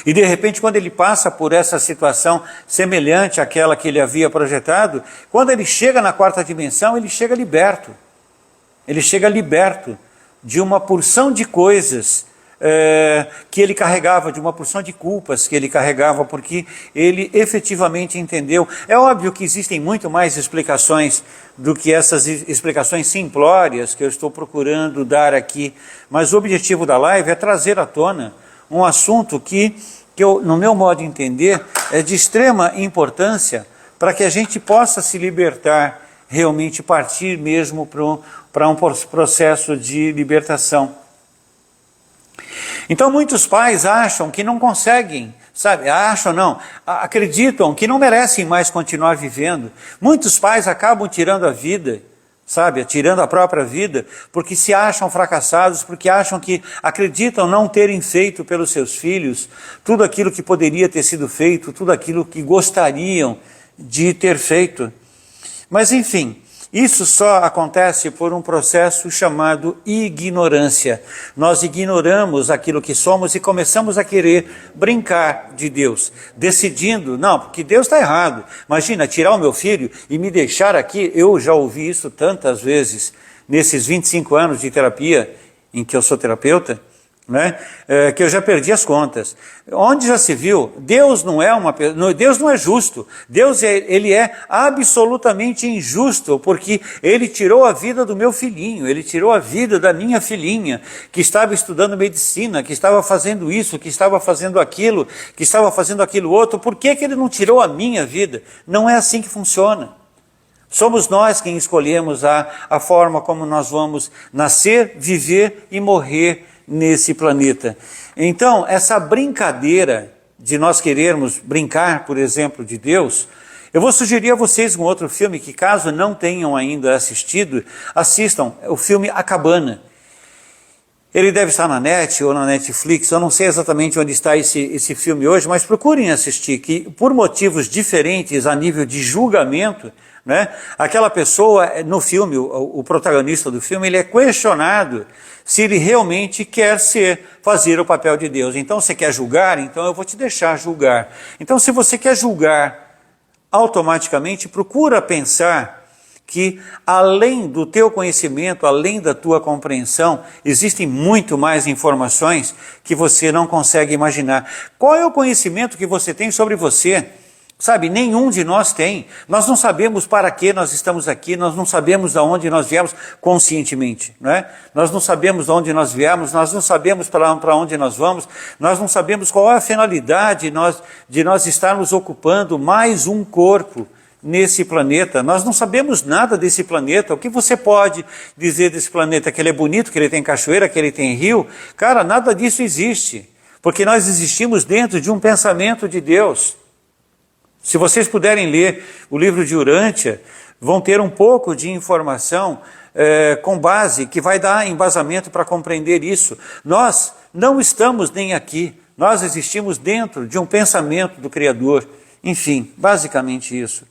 E de repente, quando ele passa por essa situação semelhante àquela que ele havia projetado, quando ele chega na quarta dimensão, ele chega liberto. Ele chega liberto de uma porção de coisas que ele carregava, de uma porção de culpas que ele carregava, porque ele efetivamente entendeu. É óbvio que existem muito mais explicações do que essas explicações simplórias que eu estou procurando dar aqui, mas o objetivo da live é trazer à tona um assunto que eu, no meu modo de entender, é de extrema importância para que a gente possa se libertar, realmente partir mesmo para um processo de libertação. Então muitos pais acham que não conseguem, sabe, acreditam que não merecem mais continuar vivendo. Muitos pais acabam tirando a vida, sabe, tirando a própria vida, porque se acham fracassados, porque acreditam não terem feito pelos seus filhos tudo aquilo que poderia ter sido feito, tudo aquilo que gostariam de ter feito. Mas enfim, isso só acontece por um processo chamado ignorância. Nós ignoramos aquilo que somos e começamos a querer brincar de Deus, decidindo, não, porque Deus está errado. Imagina, tirar o meu filho e me deixar aqui. Eu já ouvi isso tantas vezes, nesses 25 anos de terapia, em que eu sou terapeuta, né? Que eu já perdi as contas. Onde já se viu, Deus não é justo. Deus ele é absolutamente injusto, porque ele tirou a vida do meu filhinho, ele tirou a vida da minha filhinha, que estava estudando medicina, que estava fazendo isso, que estava fazendo aquilo, que estava fazendo aquilo outro. Por que ele não tirou a minha vida? Não é assim que funciona. Somos nós quem escolhemos a forma como nós vamos nascer, viver e morrer nesse planeta. Então, essa brincadeira de nós querermos brincar, por exemplo, de Deus, eu vou sugerir a vocês um outro filme que, caso não tenham ainda assistido, assistam, o filme A Cabana. Ele deve estar na net ou na Netflix, eu não sei exatamente onde está esse filme hoje, mas procurem assistir, que por motivos diferentes a nível de julgamento, né, aquela pessoa no filme, o protagonista do filme, ele é questionado se ele realmente quer fazer o papel de Deus. Então você quer julgar? Então eu vou te deixar julgar. Então se você quer julgar, automaticamente procura pensar que além do teu conhecimento, além da tua compreensão, existem muito mais informações que você não consegue imaginar. Qual é o conhecimento que você tem sobre você? Sabe, nenhum de nós tem. Nós não sabemos para que nós estamos aqui, nós não sabemos de onde nós viemos conscientemente, não é? Nós não sabemos de onde nós viemos, nós não sabemos para onde nós vamos, nós não sabemos qual é a finalidade de nós estarmos ocupando mais um corpo nesse planeta. Nós não sabemos nada desse planeta. O que você pode dizer desse planeta? Que ele é bonito, que ele tem cachoeira, que ele tem rio? Cara, nada disso existe, porque nós existimos dentro de um pensamento de Deus. Se vocês puderem ler o livro de Urântia, vão ter um pouco de informação com base, que vai dar embasamento para compreender isso. Nós não estamos nem aqui, nós existimos dentro de um pensamento do Criador. Enfim, basicamente isso.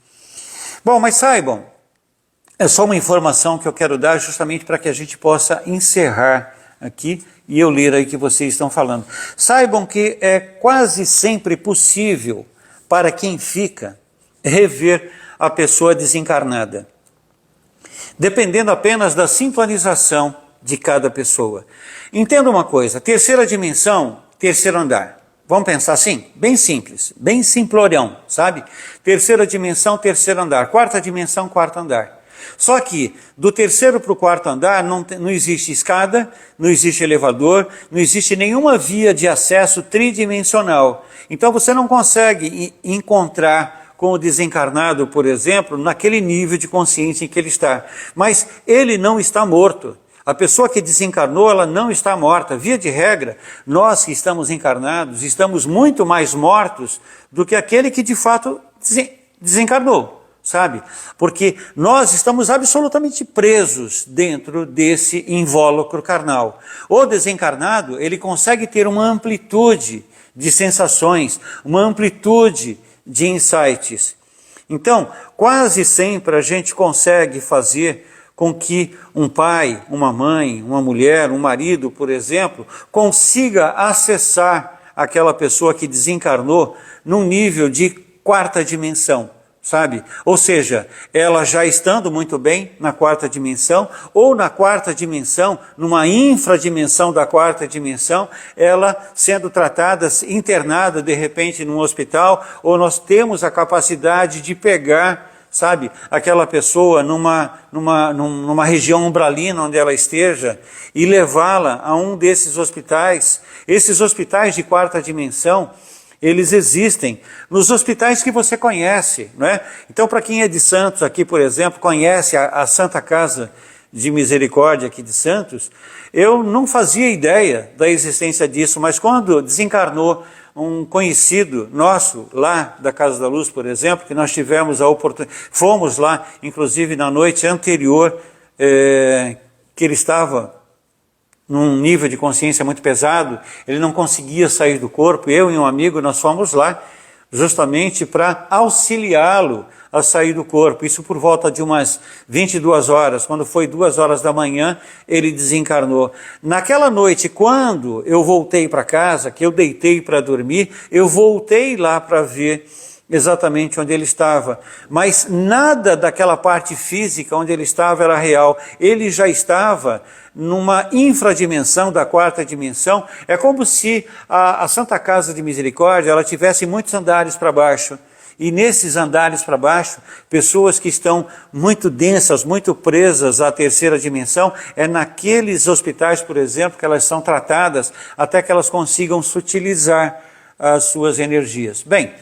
Bom, mas saibam, é só uma informação que eu quero dar justamente para que a gente possa encerrar aqui e eu ler aí que vocês estão falando. Saibam que é quase sempre possível para quem fica rever a pessoa desencarnada, dependendo apenas da sintonização de cada pessoa. Entenda uma coisa, terceira dimensão terceiro andar. Vamos pensar assim? Bem simples, bem simplorão, sabe? Terceira dimensão, terceiro andar. Quarta dimensão, quarto andar. Só que do terceiro para o quarto andar não existe escada, não existe elevador, não existe nenhuma via de acesso tridimensional. Então você não consegue encontrar com o desencarnado, por exemplo, naquele nível de consciência em que ele está. Mas ele não está morto. A pessoa que desencarnou, ela não está morta. Via de regra, nós que estamos encarnados, estamos muito mais mortos do que aquele que de fato desencarnou, sabe? Porque nós estamos absolutamente presos dentro desse invólucro carnal. O desencarnado, ele consegue ter uma amplitude de sensações, uma amplitude de insights. Então, quase sempre a gente consegue fazer com que um pai, uma mãe, uma mulher, um marido, por exemplo, consiga acessar aquela pessoa que desencarnou num nível de quarta dimensão, sabe? Ou seja, ela já estando muito bem na quarta dimensão, ou na quarta dimensão, numa infradimensão da quarta dimensão, ela sendo tratada, internada de repente num hospital, ou nós temos a capacidade de pegar, sabe, aquela pessoa numa região umbralina onde ela esteja e levá-la a um desses hospitais. Esses hospitais de quarta dimensão, eles existem nos hospitais que você conhece, não é? Então, para quem é de Santos aqui, por exemplo, conhece a Santa Casa de Misericórdia aqui de Santos, eu não fazia ideia da existência disso, mas quando desencarnou um conhecido nosso lá da Casa da Luz, por exemplo, que nós tivemos a oportunidade, fomos lá, inclusive na noite anterior, que ele estava num nível de consciência muito pesado, ele não conseguia sair do corpo, eu e um amigo, nós fomos lá justamente para auxiliá-lo a sair do corpo, isso por volta de umas 22 horas, quando foi 2 horas da manhã, ele desencarnou. Naquela noite, quando eu voltei para casa, que eu deitei para dormir, eu voltei lá para ver exatamente onde ele estava, mas nada daquela parte física onde ele estava era real, ele já estava numa infradimensão da quarta dimensão. É como se a Santa Casa de Misericórdia ela tivesse muitos andares para baixo, e nesses andares para baixo, pessoas que estão muito densas, muito presas à terceira dimensão, é naqueles hospitais, por exemplo, que elas são tratadas até que elas consigam sutilizar as suas energias. Bem,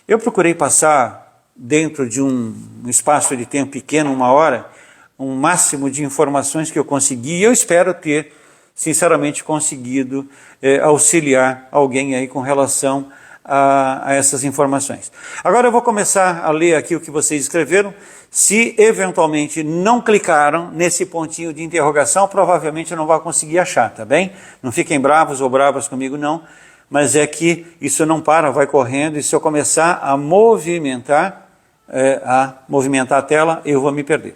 eu procurei passar dentro de um espaço de tempo pequeno, 1 hora, um máximo de informações que eu consegui, e eu espero ter, sinceramente, conseguido auxiliar alguém aí com relação a essas informações. Agora eu vou começar a ler aqui o que vocês escreveram. Se eventualmente não clicaram nesse pontinho de interrogação, provavelmente não vai conseguir achar, tá bem? Não fiquem bravos ou bravas comigo não, mas é que isso não para, vai correndo, e se eu começar a movimentar a tela, eu vou me perder.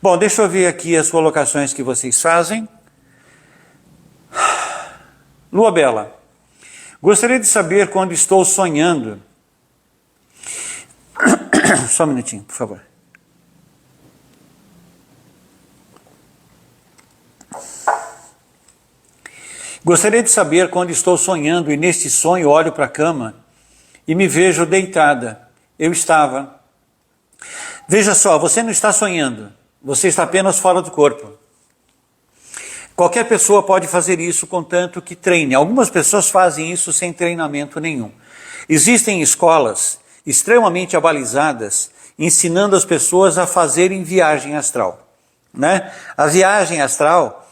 Bom, deixa eu ver aqui as colocações que vocês fazem. Lua Bela. Gostaria de saber quando estou sonhando. Só um minutinho, por favor. Gostaria de saber quando estou sonhando e neste sonho olho para a cama e me vejo deitada. Eu estava. Veja só, você não está sonhando, você está apenas fora do corpo. Qualquer pessoa pode fazer isso contanto que treine. Algumas pessoas fazem isso sem treinamento nenhum. Existem escolas extremamente abalizadas ensinando as pessoas a fazerem viagem astral, né? A viagem astral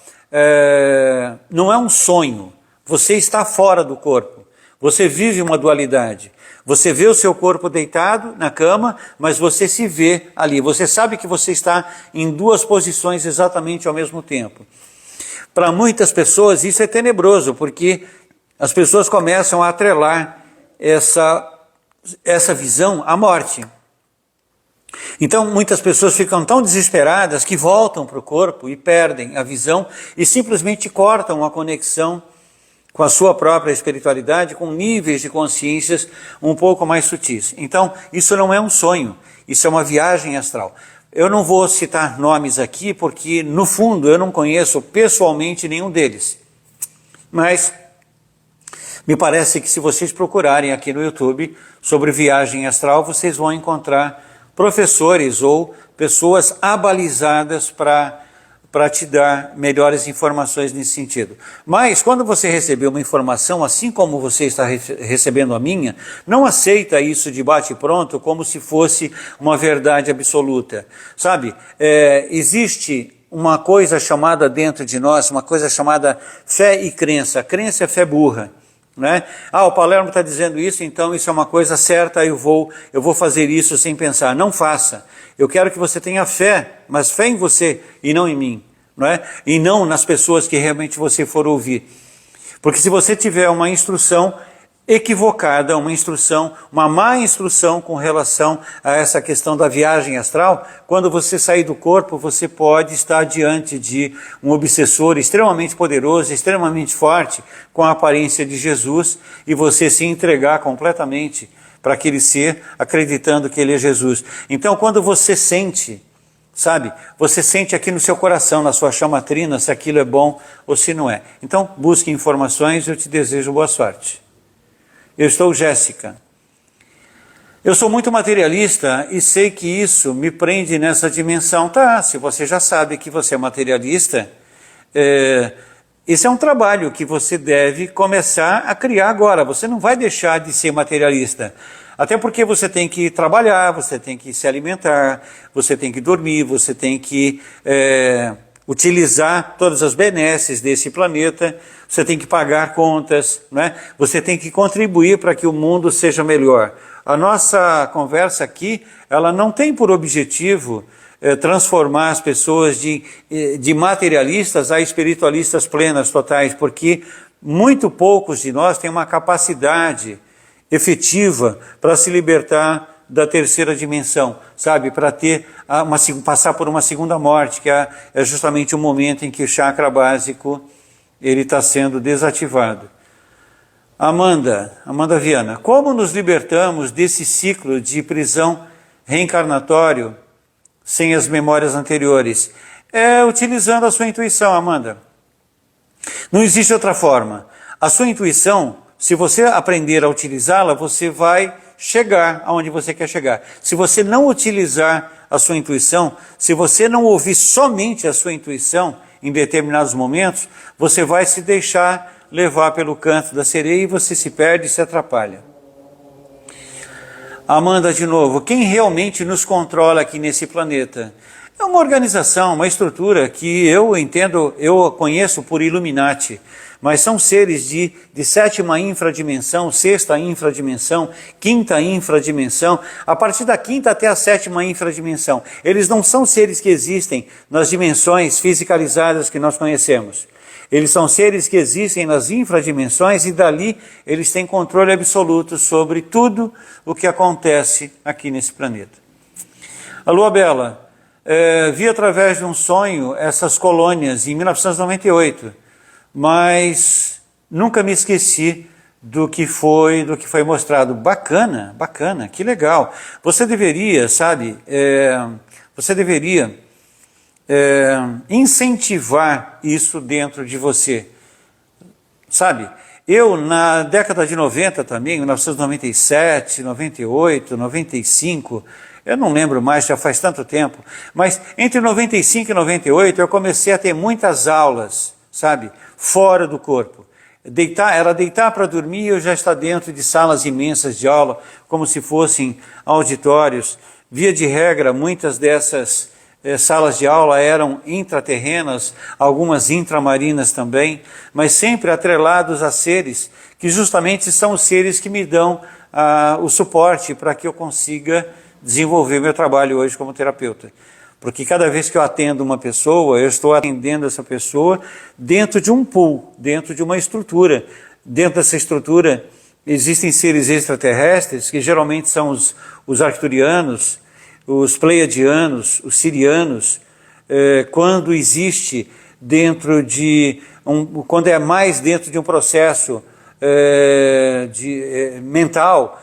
não é um sonho. Você está fora do corpo. Você vive uma dualidade. Você vê o seu corpo deitado na cama, mas você se vê ali. Você sabe que você está em 2 posições exatamente ao mesmo tempo. Para muitas pessoas isso é tenebroso, porque as pessoas começam a atrelar essa visão à morte. Então muitas pessoas ficam tão desesperadas que voltam para o corpo e perdem a visão e simplesmente cortam a conexão com a sua própria espiritualidade, com níveis de consciências um pouco mais sutis. Então isso não é um sonho, isso é uma viagem astral. Eu não vou citar nomes aqui, porque no fundo eu não conheço pessoalmente nenhum deles. Mas Me parece que se vocês procurarem aqui no YouTube sobre viagem astral, vocês vão encontrar professores ou pessoas abalizadas para te dar melhores informações nesse sentido. Mas quando você receber uma informação, assim como você está recebendo a minha, não aceita isso de bate-pronto como se fosse uma verdade absoluta. Sabe, existe uma coisa chamada dentro de nós, uma coisa chamada fé e crença. Crença é fé burra. Né? O Palermo está dizendo isso, então isso é uma coisa certa, eu vou fazer isso sem pensar. Não faça. Eu quero que você tenha fé, mas fé em você e não em mim, não é? E não nas pessoas que realmente você for ouvir. Porque se você tiver uma instrução equivocada, uma má instrução com relação a essa questão da viagem astral, quando você sair do corpo, você pode estar diante de um obsessor extremamente poderoso, extremamente forte, com a aparência de Jesus, e você se entregar completamente para aquele ser, acreditando que ele é Jesus. Então, quando você sente, sabe, você sente aqui no seu coração, na sua chamatrina, se aquilo é bom ou se não é. Então, busque informações, eu te desejo boa sorte. Eu estou Jéssica. Eu sou muito materialista e sei que isso me prende nessa dimensão. Tá, se você já sabe que você é materialista, esse é um trabalho que você deve começar a criar agora. Você não vai deixar de ser materialista. Até porque você tem que trabalhar, você tem que se alimentar, você tem que dormir, você tem que utilizar todas as benesses desse planeta, você tem que pagar contas, né? Você tem que contribuir para que o mundo seja melhor. A nossa conversa aqui, ela não tem por objetivo transformar as pessoas de materialistas a espiritualistas plenas, totais, porque muito poucos de nós têm uma capacidade efetiva para se libertar da terceira dimensão, sabe, para ter passar por uma segunda morte, que é justamente o momento em que o chakra básico ele está sendo desativado. Amanda Viana, como nos libertamos desse ciclo de prisão reencarnatório sem as memórias anteriores? Utilizando a sua intuição, Amanda. Não existe outra forma. A sua intuição, se você aprender a utilizá-la, você vai chegar aonde você quer chegar. Se você não utilizar a sua intuição, se você não ouvir somente a sua intuição em determinados momentos, você vai se deixar levar pelo canto da sereia e você se perde e se atrapalha. Amanda, de novo, quem realmente nos controla aqui nesse planeta? É uma organização, uma estrutura que eu entendo, eu conheço por Illuminati, mas são seres de sétima infradimensão, sexta infradimensão, quinta infradimensão, a partir da quinta até a sétima infradimensão. Eles não são seres que existem nas dimensões fisicalizadas que nós conhecemos. Eles são seres que existem nas infradimensões e dali eles têm controle absoluto sobre tudo o que acontece aqui nesse planeta. Alô, Bela. Vi através de um sonho essas colônias em 1998, mas nunca me esqueci do que foi mostrado. Bacana, que legal. Você deveria, sabe, incentivar isso dentro de você, sabe? Eu, na década de 90 também, 1997, 98, 95, eu não lembro mais, já faz tanto tempo, mas entre 95 e 98 eu comecei a ter muitas aulas, sabe, fora do corpo. Era deitar para dormir e eu já estar dentro de salas imensas de aula, como se fossem auditórios. Via de regra, muitas dessas salas de aula eram intraterrenas, algumas intramarinas também, mas sempre atrelados a seres que justamente são os seres que me dão o suporte para que eu consiga desenvolver meu trabalho hoje como terapeuta. Porque cada vez que eu atendo uma pessoa, eu estou atendendo essa pessoa dentro de um pool, dentro de uma estrutura. Dentro dessa estrutura existem seres extraterrestres, que geralmente são os arcturianos, os pleiadianos, os sirianos. Quando existe quando é mais dentro de um processo mental,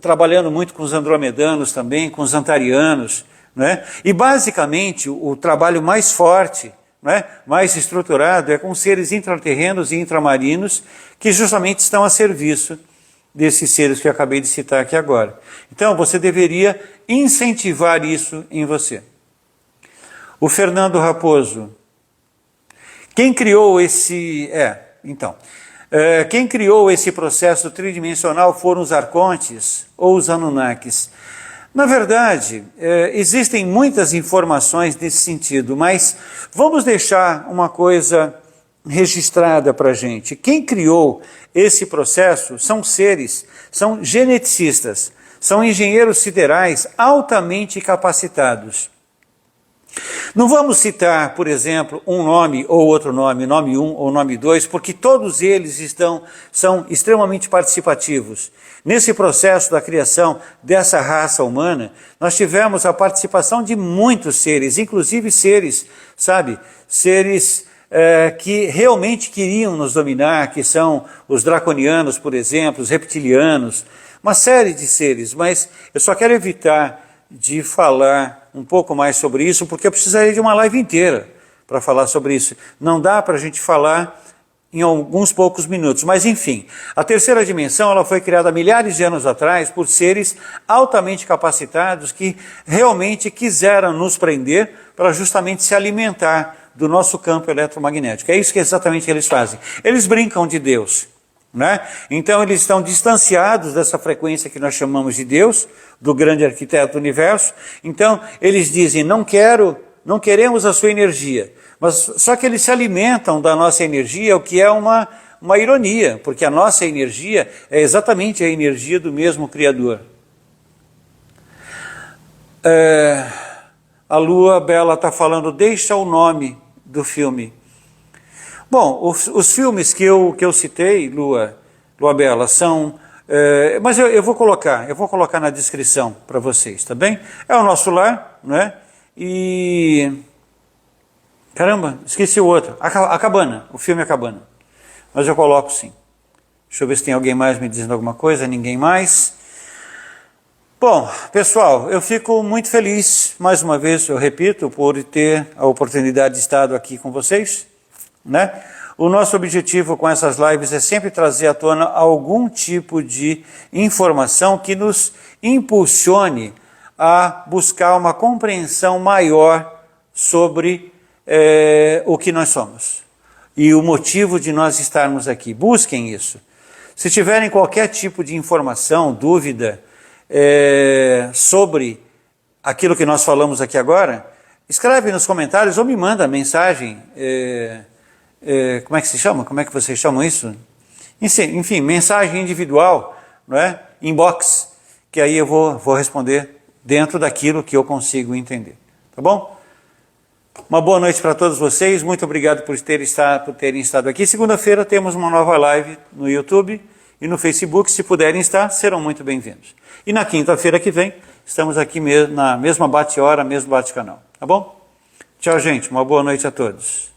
trabalhando muito com os andromedanos também, com os antarianos, né? E basicamente o trabalho mais forte né, mais estruturado, é com seres intraterrenos e intramarinos que justamente estão a serviço desses seres que eu acabei de citar aqui agora. Então, você deveria incentivar isso em você. O Fernando Raposo. Quem criou esse... Quem criou esse processo tridimensional foram os arcontes ou os Anunnakis. Na verdade, existem muitas informações nesse sentido, mas vamos deixar uma coisa registrada para a gente. Quem criou esse processo são seres, são geneticistas, são engenheiros siderais altamente capacitados. Não vamos citar, por exemplo, um nome ou outro nome, nome 1 ou nome 2, porque todos eles são extremamente participativos. Nesse processo da criação dessa raça humana, nós tivemos a participação de muitos seres, inclusive seres, seres que realmente queriam nos dominar, que são os draconianos, por exemplo, os reptilianos, uma série de seres, mas eu só quero evitar de falar um pouco mais sobre isso, porque eu precisaria de uma live inteira para falar sobre isso. Não dá para a gente falar em alguns poucos minutos, mas enfim, a terceira dimensão ela foi criada milhares de anos atrás por seres altamente capacitados que realmente quiseram nos prender para justamente se alimentar do nosso campo eletromagnético. É isso que exatamente eles fazem. Eles brincam de Deus, né? Então eles estão distanciados dessa frequência que nós chamamos de Deus, do grande arquiteto do universo. Então eles dizem, não queremos a sua energia, mas só que eles se alimentam da nossa energia, o que é uma ironia, porque a nossa energia é exatamente a energia do mesmo Criador. A Lua Bela está falando, deixa o nome do filme. Bom, os filmes que eu citei, Lua Bela, são... mas eu vou colocar na descrição para vocês, tá bem? É o Nosso Lar, né? E... Caramba, esqueci o outro. A Cabana, o filme A Cabana. Mas eu coloco sim. Deixa eu ver se tem alguém mais me dizendo alguma coisa, ninguém mais. Bom, pessoal, eu fico muito feliz, mais uma vez, eu repito, por ter a oportunidade de estar aqui com vocês, né? O nosso objetivo com essas lives é sempre trazer à tona algum tipo de informação que nos impulsione a buscar uma compreensão maior sobre o que nós somos e o motivo de nós estarmos aqui. Busquem isso. Se tiverem qualquer tipo de informação, dúvida sobre aquilo que nós falamos aqui agora, escreve nos comentários ou me manda mensagem. Como é que se chama? Como é que vocês chamam isso? Enfim, mensagem individual, não é? Inbox, que aí eu vou responder dentro daquilo que eu consigo entender. Tá bom? Uma boa noite para todos vocês, muito obrigado por terem estado aqui. Segunda-feira temos uma nova live no YouTube e no Facebook, se puderem estar, serão muito bem-vindos. E na quinta-feira que vem, estamos aqui na mesma bate-hora, mesmo bate-canal. Tá bom? Tchau, gente, uma boa noite a todos.